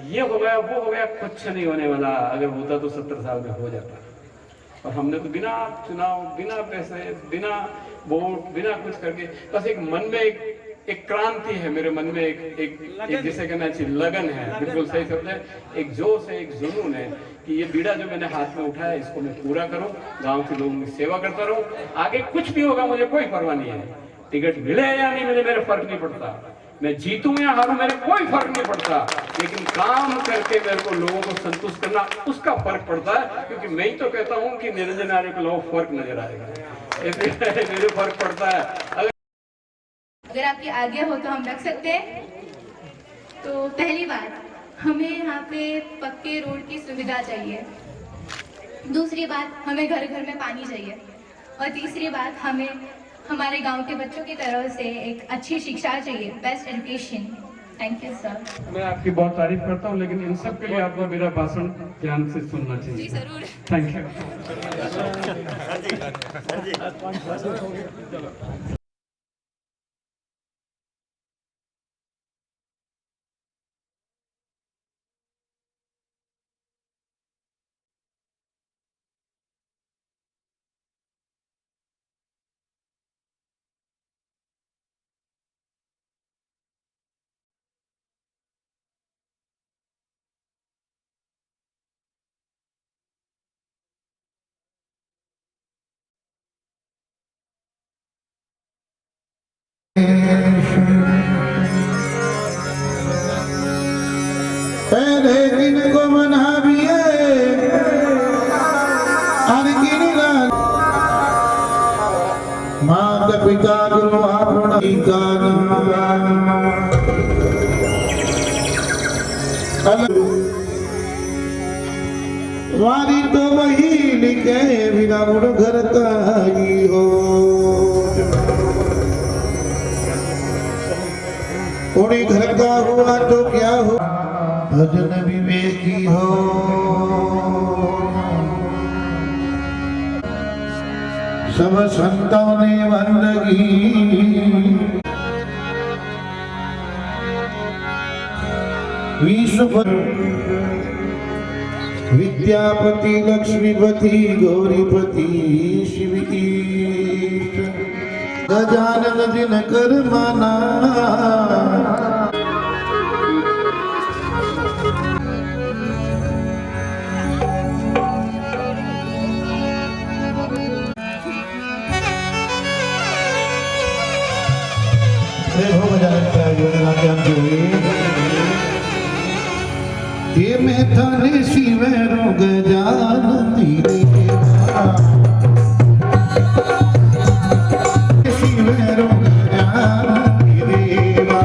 [SPEAKER 5] ये हो गया वो हो गया, कुछ नहीं होने वाला। अगर होता तो 70 साल में हो जाता। और हमने तो बिना चुनाव, बिना पैसे, बिना वोट, बिना कुछ करके, बस एक मन में एक क्रांति है मेरे मन में, एक जिसे कहना चाहिए लगन है, बिल्कुल सही शब्द है, एक जोश है, एक जुनून है कि ये बीड़ा जो मैंने हाथ में उठाया इसको मैं पूरा करूं, गांव के लोगों की सेवा करता रहूं। आगे कुछ भी होगा मुझे कोई परवाह नहीं है, टिकट मिले या नहीं मिले मेरे फर्क नहीं पड़ता, मैं जीतूं या हारूं मेरे कोई फर्क नहीं पड़ता, लेकिन काम करके मेरे को लोगों को संतुष्ट करना उसका फर्क पड़ता है। क्योंकि मैं ही तो कहता हूं कि निरंजन आर्य को लोगों फर्क नजर आएगा, मेरे फर्क पड़ता है।
[SPEAKER 6] अगर आपकी आज्ञा हो तो हम रख सकते हैं। तो पहली बात, हमें यहाँ पे पक्के रोड की सुविधा चाहिए। दूसरी बात, हमें घर घर में पानी चाहिए। और तीसरी बात, हमें हमारे गांव के बच्चों की तरफ से एक अच्छी शिक्षा चाहिए, best education. Thank you sir.
[SPEAKER 5] मैं आपकी बहुत तारीफ करता हूँ, लेकिन इन सब के लिए आपको मेरा भाषण ध्यान से सुनना चाहिए।
[SPEAKER 6] जी जरूर।
[SPEAKER 5] Thank you.
[SPEAKER 7] पहले इनको मनाविए और गिरना माता पिता गुरु आपना वारी तो वही लिखे बिना मुड़ घर ताई हो उन्हीं घर का हुआ तो क्या हो भजन विवेकी हो सब संतों ने बंदगी विश्व विद्यापति लक्ष्मीपति गौरीपति शिव गजानन जिन कर माना ये मैं थाने शिवरो गजानन शिवरो गजानन देवा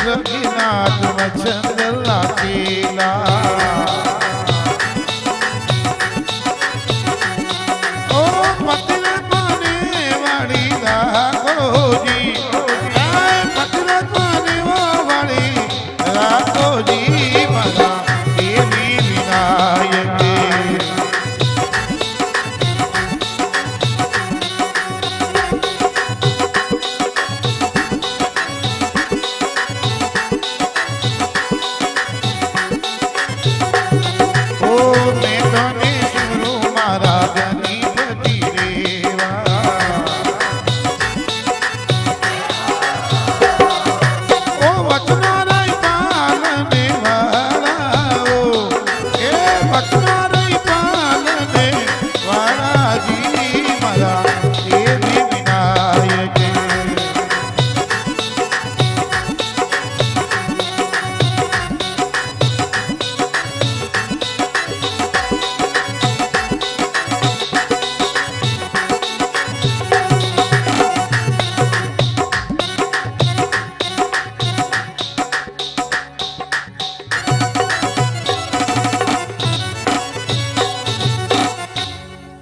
[SPEAKER 7] रघुनाथ वचंदला चेला ओ पतले पाने वाली राखो जी पतले पाने वाली राखो जी मना देवी विनायक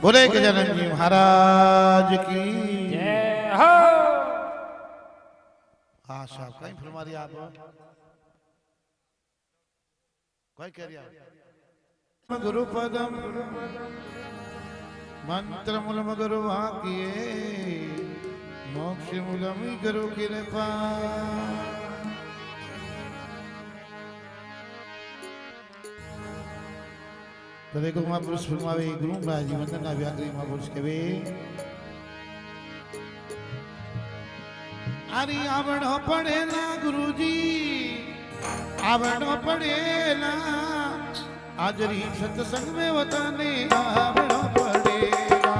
[SPEAKER 7] बोले गजानन जी महाराज की
[SPEAKER 2] जय हो।
[SPEAKER 7] हाँ साहब कहीं फरमा रही आप कोई कह रहा गुरु पदम मंत्र मूलम गुरु वाक्ये मोक्ष मूलम गुरु कृपा तो देखो महापुरुष फरमावे गुरु महाराज जी वंदना व्याकरी महापुरुष कहे अरे आवड़ो पड़ेला गुरुजी आवड़ो पड़ेला आजरी सत्संग में वताने आवड़ो पड़ेला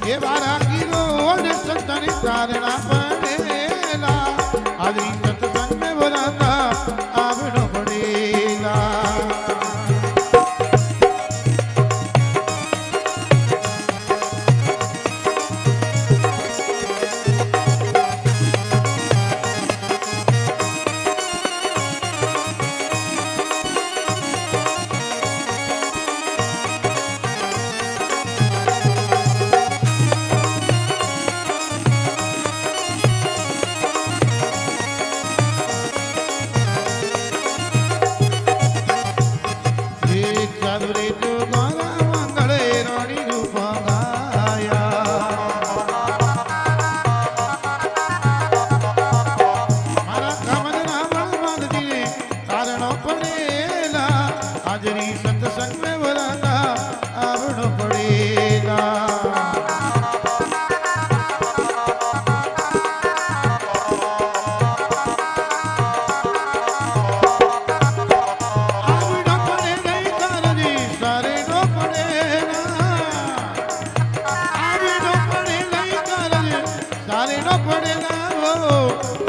[SPEAKER 7] એ વારા કીરો ઓડ સંતની તારણા પડેલા આદરી સત્સંગ મે બોલાતા આવડો પડેલા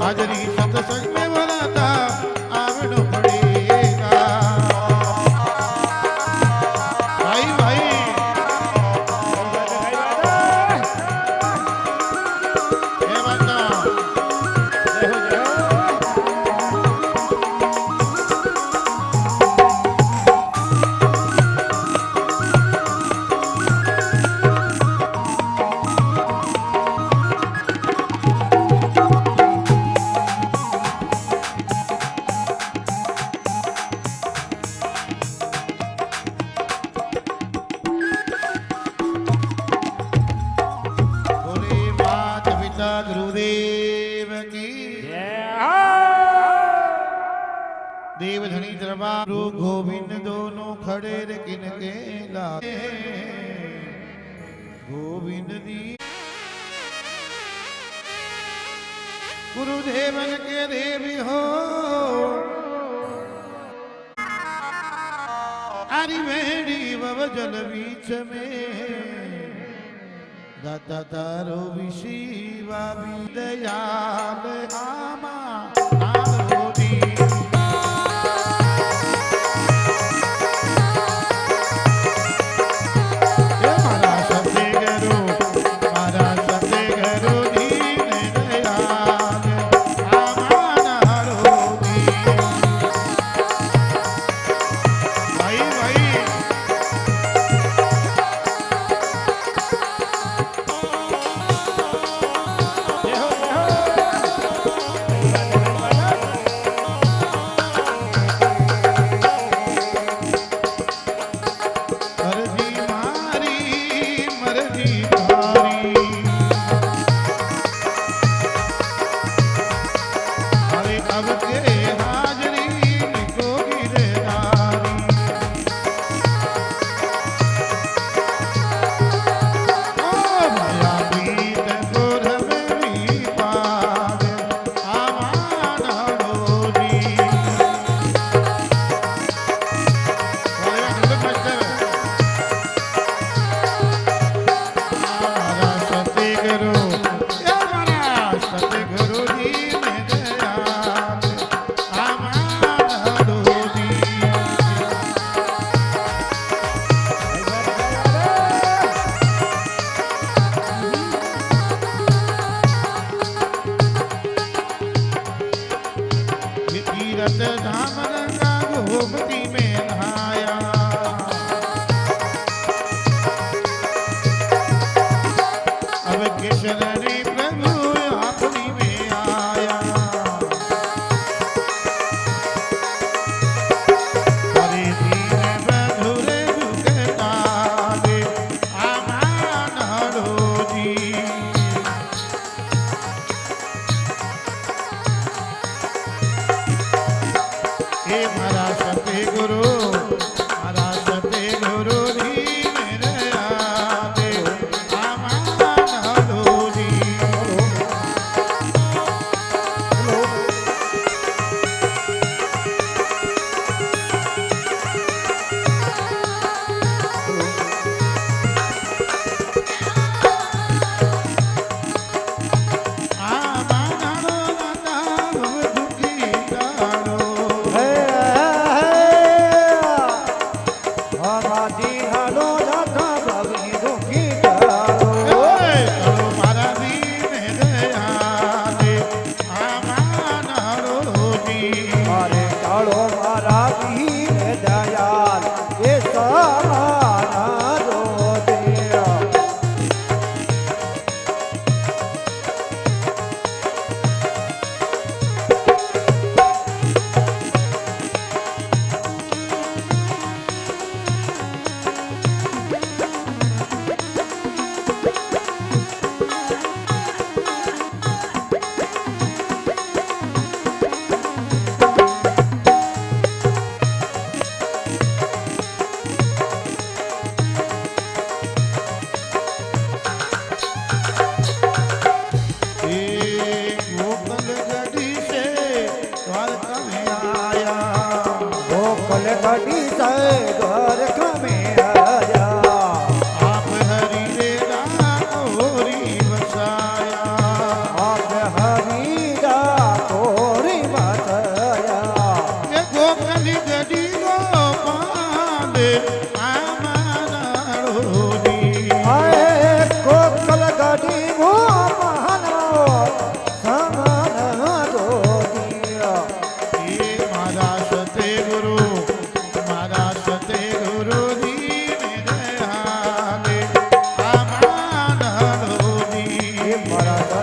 [SPEAKER 7] हाजरी सत्संग में बोलाता आवड़ो पड़ेगा भाई भाई ये बता गुरुदेव की देव धनी दरबार गोविंद दोनों खड़े रे किनके लागे गोविंद दी गुरुदेवन के देवी हो अरि वेड़ी बब जल बीच में दाता तारो विशिवा दयाल आमा आरोदी ये मारा सत्य गुरु दीन दयाल आमा आरोदी भाई भाई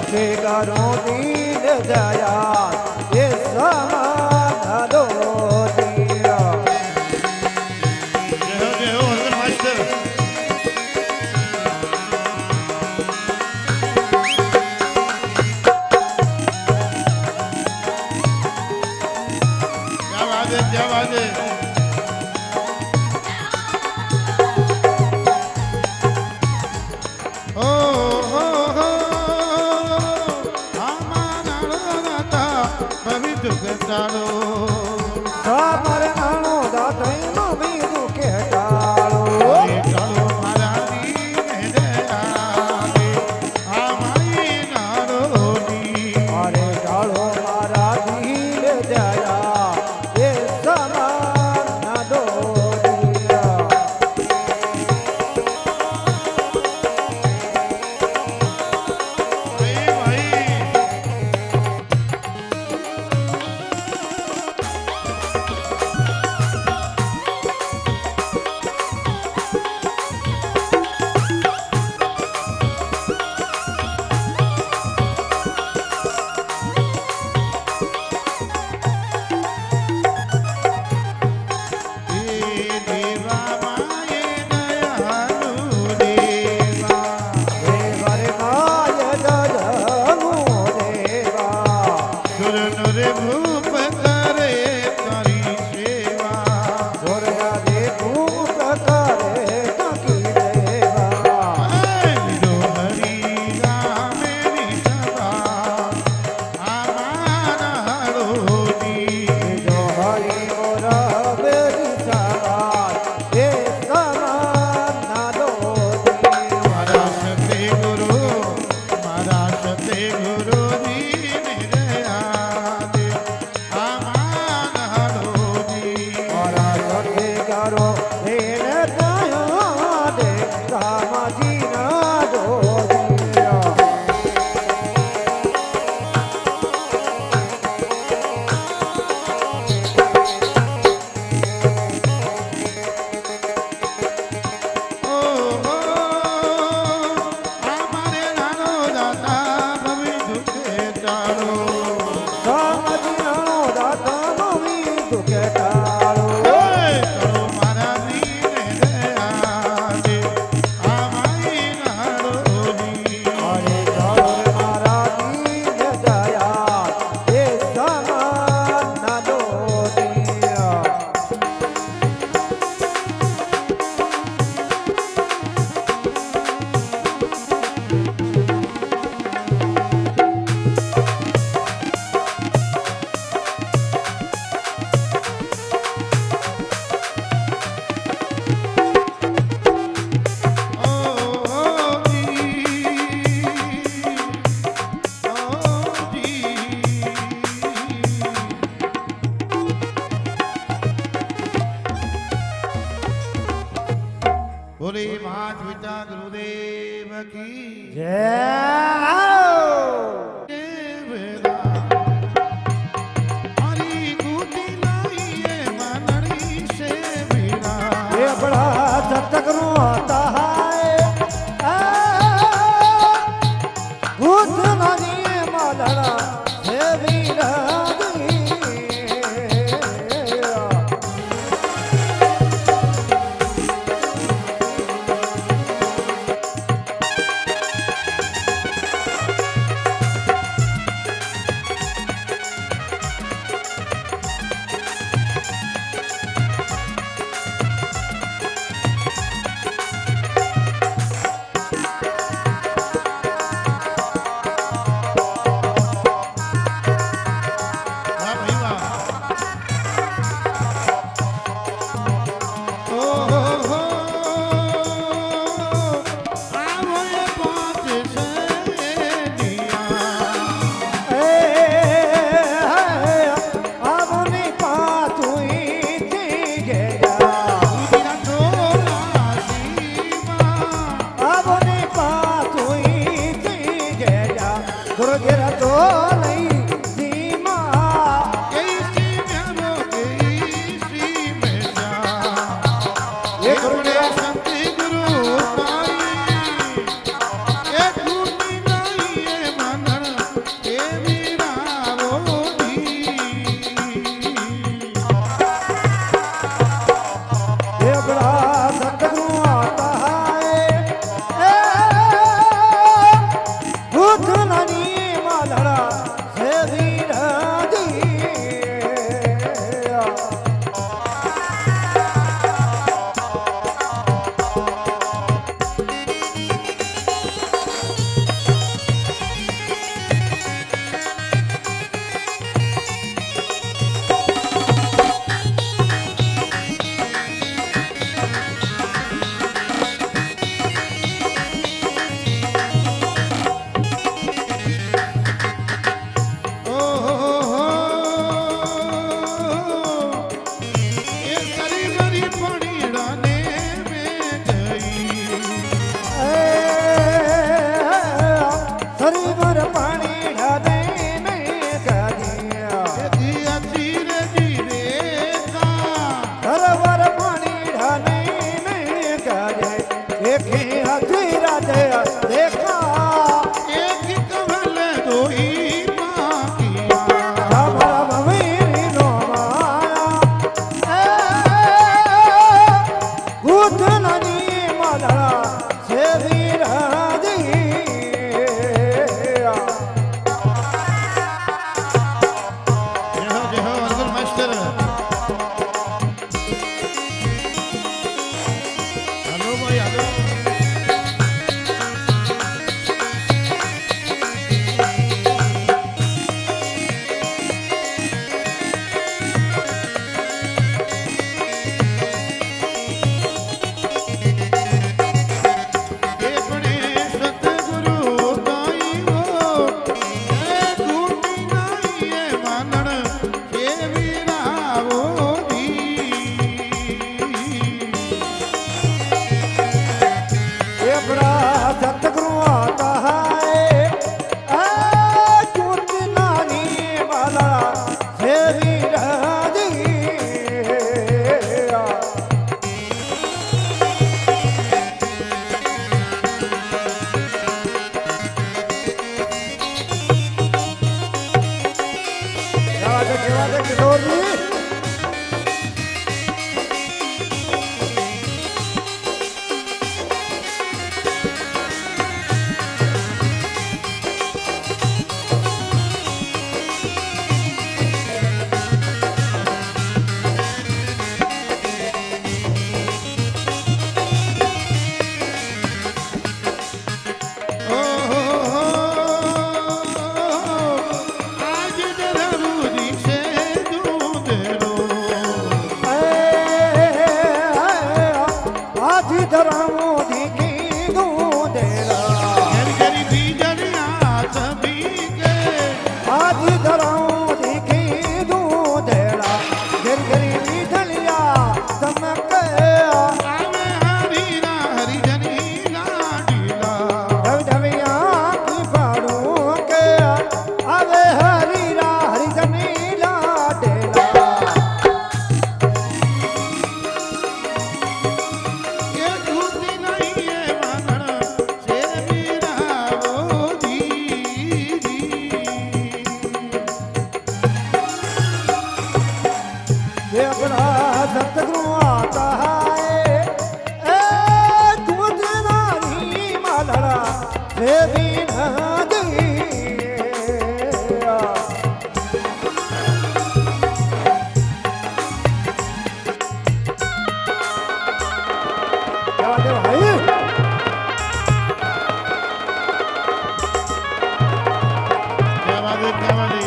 [SPEAKER 8] के करो दीन दया ये समान दो दिया।
[SPEAKER 7] जय हो हजरत मास्टर। क्या बात है, क्या बात है।
[SPEAKER 8] सामर नानो दाते नवी दुखे टालो
[SPEAKER 7] ચાલો મારા દીને દયા આમાઈ નારોની
[SPEAKER 8] अरे डालो मारा दीन दया ये समान दो दिया।
[SPEAKER 7] ભાઈ એ દેવા માયે દયાલુ દેવા
[SPEAKER 8] देवर माय दयालु देवा
[SPEAKER 7] સુરનો રે ભૂપ કરે તારી સેવા
[SPEAKER 8] दुर्गा दे भूप करे तकी देवा
[SPEAKER 7] જો હરી રામેરી સભા આમાના હરોની
[SPEAKER 8] जो हरि मोर बेरी सवार ये समान दो दिया।
[SPEAKER 7] મારા સતે ગુરુ દીને દયા દે આમાન હરોની
[SPEAKER 8] मारा सके करो दीन दया दे रामाजी ना दो दिया।
[SPEAKER 7] ઓહો આમારે નાનો દાતા ભવિ દુખે ટાળો
[SPEAKER 8] रामाजी नानो दाता नवी दुखे टालो
[SPEAKER 7] કરો મારા દીને દયા દે આમાઈ હરોની
[SPEAKER 8] अरे डालो मारा दीन दया ये समान दो दिया। बोले मात पिता गुरुदेव की जय
[SPEAKER 7] देवरा हरी गुटी लाइए मनड़ी से बिना
[SPEAKER 8] ये बड़ा चटकनो आता है भूत नदी मालड़ा से वीरा देखे हजीरा दे देखा
[SPEAKER 7] एक कमल दो ही बाकिया
[SPEAKER 8] हमारा ममीरी नो माया गुद ननी मलड़ा से वीराजी
[SPEAKER 7] जय हो अर्जुन मास्टर हेलो भाई हेलो अपने सतगुरु ताई वो दूती नाई है मानण के वीरावो दी
[SPEAKER 8] ये बड़ा सतगुरु आता है गुद नानी मलड़ा से वीराजी क्या बात है किशोर जी
[SPEAKER 7] आज डरूरी से दूधरो
[SPEAKER 8] आज धरामो दिखी दूधेरा
[SPEAKER 7] घर गरीबी जरिया सभी के
[SPEAKER 8] आज धरामो दिखी दूधेरा गिर गरीबी धलिया चमक
[SPEAKER 7] आवे हरीरा हरिजनी लाडीला
[SPEAKER 8] धविया की पाड़ू के आवे हरीरा हरिजनी लाडेला
[SPEAKER 7] ये दूती नहीं है मानण से वीरावो दी
[SPEAKER 8] ये अपना सतगुरु आता है दूध नानी मलड़ा से वीराजी क्या बात है भाई
[SPEAKER 7] क्या बात है क्या बात है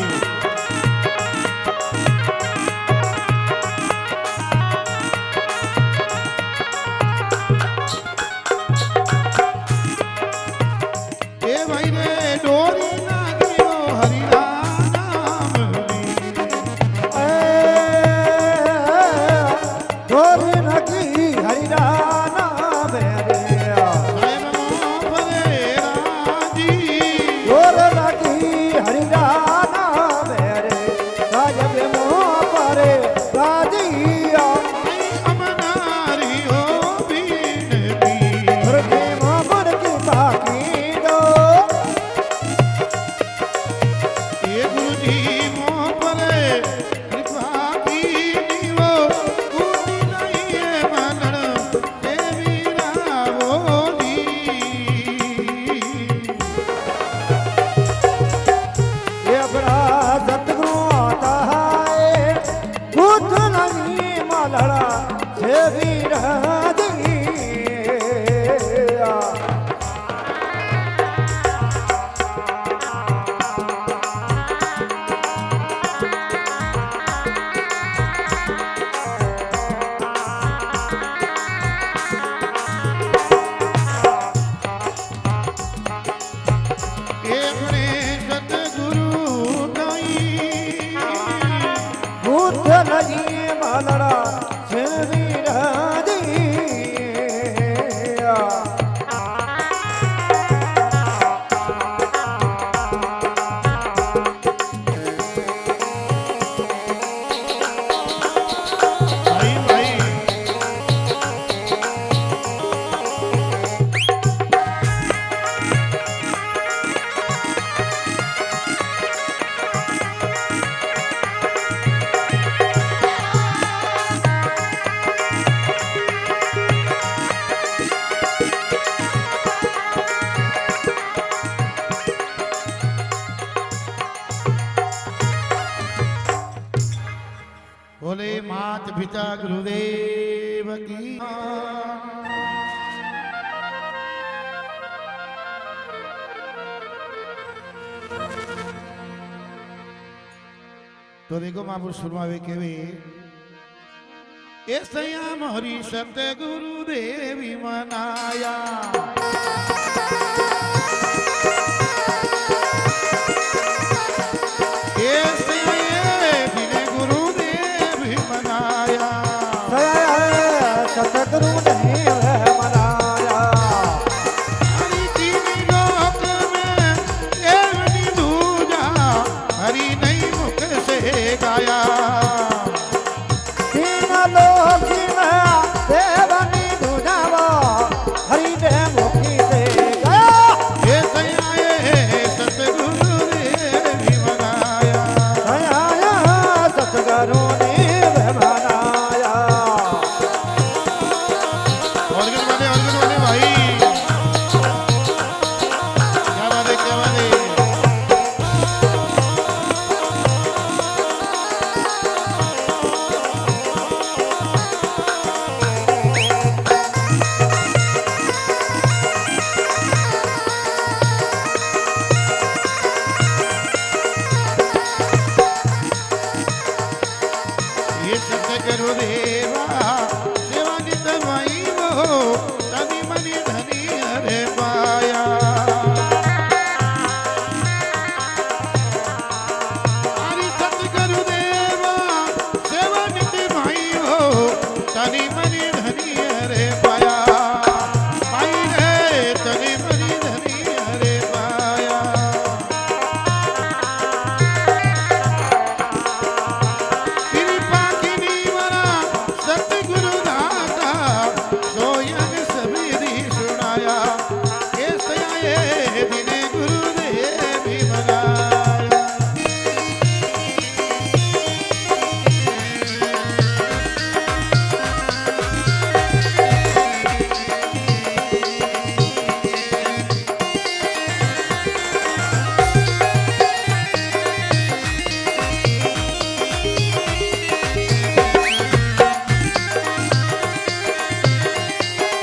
[SPEAKER 7] पिता गुरुदेव की। तो देखो महापुरुष फरमावे केवे ए संयम हरि सत्य गुरुदेवी मनाया। ए संयम बिने गुरुदेवी मनाया।
[SPEAKER 8] सतगुरु नहीं वह मनाया।
[SPEAKER 7] हरि तीन लोक में देवनी दूजा हरि नहीं मुख से गाया।
[SPEAKER 8] तीन लोक में देवनी दूजावा हरि ने मुखी से गाया।
[SPEAKER 7] ये सयाए सतगुरु देवी मनाया।
[SPEAKER 8] सयाया सतगुरु ने वह मनाया।
[SPEAKER 7] ऑर्गन वाले भाई क्या बात है, क्या बात है। ये सत्य गुरुदेवा सेवा नित माई वो तनि मनि धनी हरे पाया। हरि सत्य गुरुदेवा सेवा नित माई वो तनि मनि धनी हरे पाया। पाई रे तनि मनि धनी हरे पाया। कृपा की नीवरा सतगुरु दाता सोयग सबरी सुनाया। ये सयाए दिने गुरुदेवी मनाया।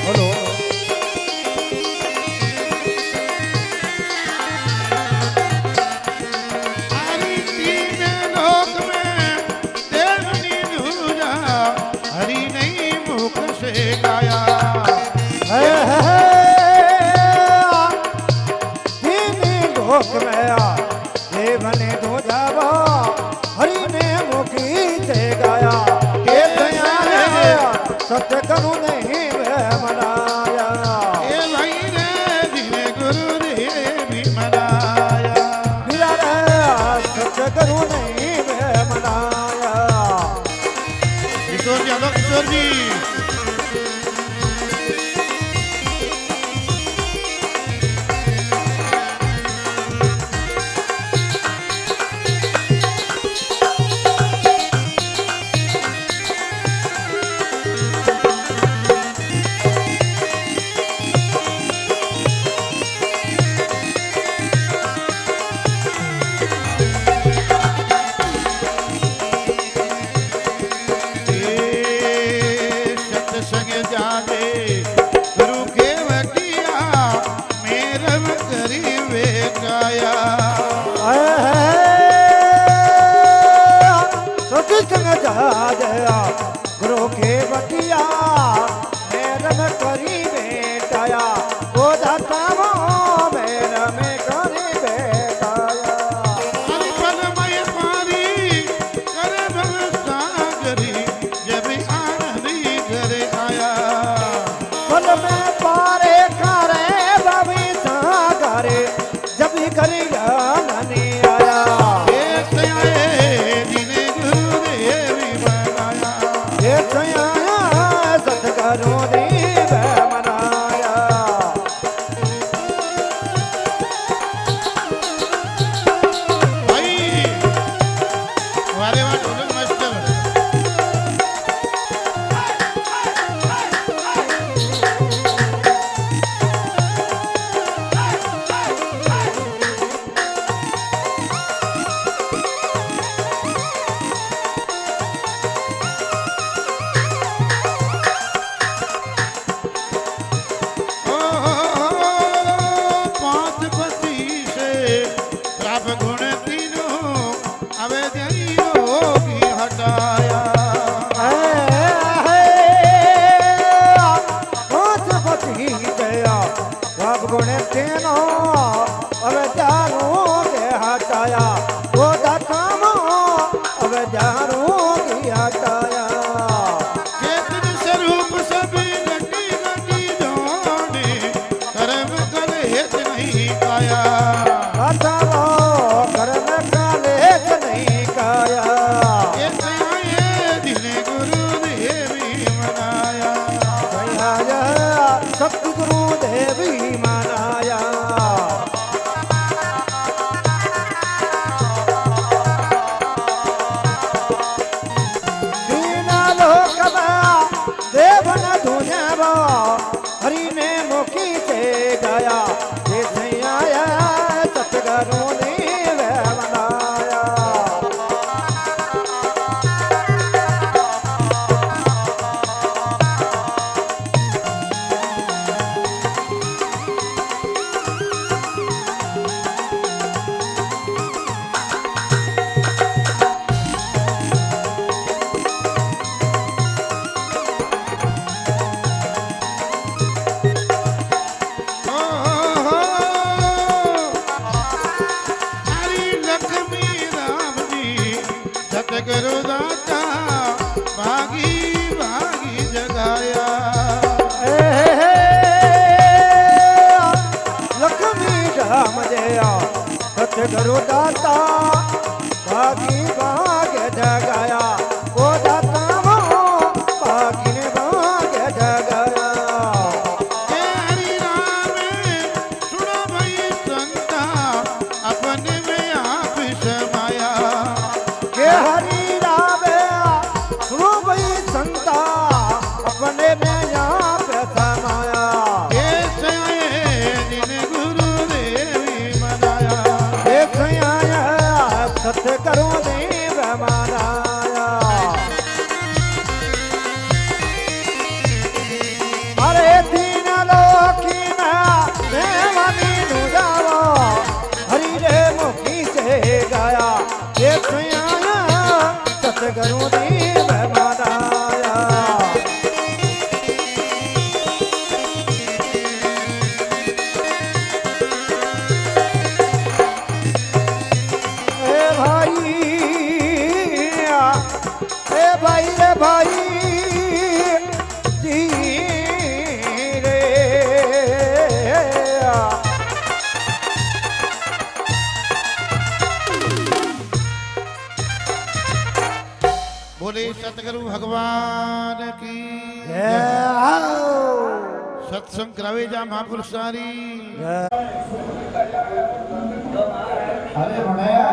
[SPEAKER 8] बोलो
[SPEAKER 7] हरि तीन लोक में देवनी दूजा हरि नहीं मुख से गाया।
[SPEAKER 8] तीन लोक में देवने दूजावा हरि ने मुखी से गाया। ये सयाया सतगुरु नहीं वह मनाया।
[SPEAKER 7] ये भाई रे दिने गुरुदेवी मनाया।
[SPEAKER 8] मेरा सतगुरु नहीं वह मनाया।
[SPEAKER 7] किशोर यादव, किशोर जी
[SPEAKER 8] गुण तेनो अब जारू के हटाया वो दातामो अब जारू की हटाया
[SPEAKER 7] चेतन स्वरूप सभी गति गति जोड़े कर्म कल हेत नहीं पाया
[SPEAKER 8] दातामो कर्म कालेज नहीं काया
[SPEAKER 7] ऐसे आए दिन गुरु देवी मनाया
[SPEAKER 8] सयाया सतगुरु देवी मनाया दीना लोक देवन धुन्यावा हरि ने मुखी से गाया ये सयाया सतगुरु ने मनाया
[SPEAKER 7] हरि लक्ष्मी राम जी सतगुरु दाता भागी भागी जगाया
[SPEAKER 8] लक्ष्मी राम जया सतगुरु दाता भागी भाग जगाया वो दाता वो भागी ने भाग जगाया
[SPEAKER 7] हे हरि राम सुनो भाई संता अपने में आप समाया
[SPEAKER 8] के हरि राम सुनो भाई संता अपने में यहाँ पे समाया
[SPEAKER 7] ऐसे आए दिन गुरु देवी मनाया
[SPEAKER 8] देख आया सतगुरु देव मनाया अरे तीन लोकी में देवानी नु जावा हरि रे मुखी से गाया देख आया सतगुरु देव मनाया ए भाई रे भाई जी रे
[SPEAKER 7] बोले सतगुरु भगवान की
[SPEAKER 8] जय आओ
[SPEAKER 7] सत्संग करावे जा महापुरुष सारी
[SPEAKER 4] अरे बनाया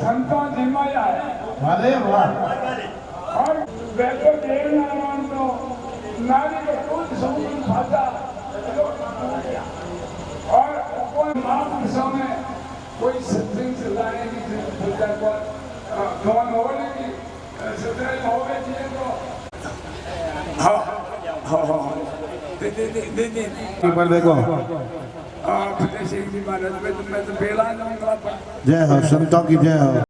[SPEAKER 2] संतों जिम्माया है
[SPEAKER 4] अरे वाह
[SPEAKER 2] और वैसे देव नारायण तो नारी के कुछ समुद्र भाषा और कोई महापुरुषों में कोई सत्संग से लाने की पूजा पर कौन होने की सत्संग होवे चाहिए तो हाँ हाँ हाँ दे
[SPEAKER 4] पर देखो
[SPEAKER 2] फतेह सिंह जी महाराज मैं तो बेला जाऊंगा
[SPEAKER 7] जय हो संतों की जय हो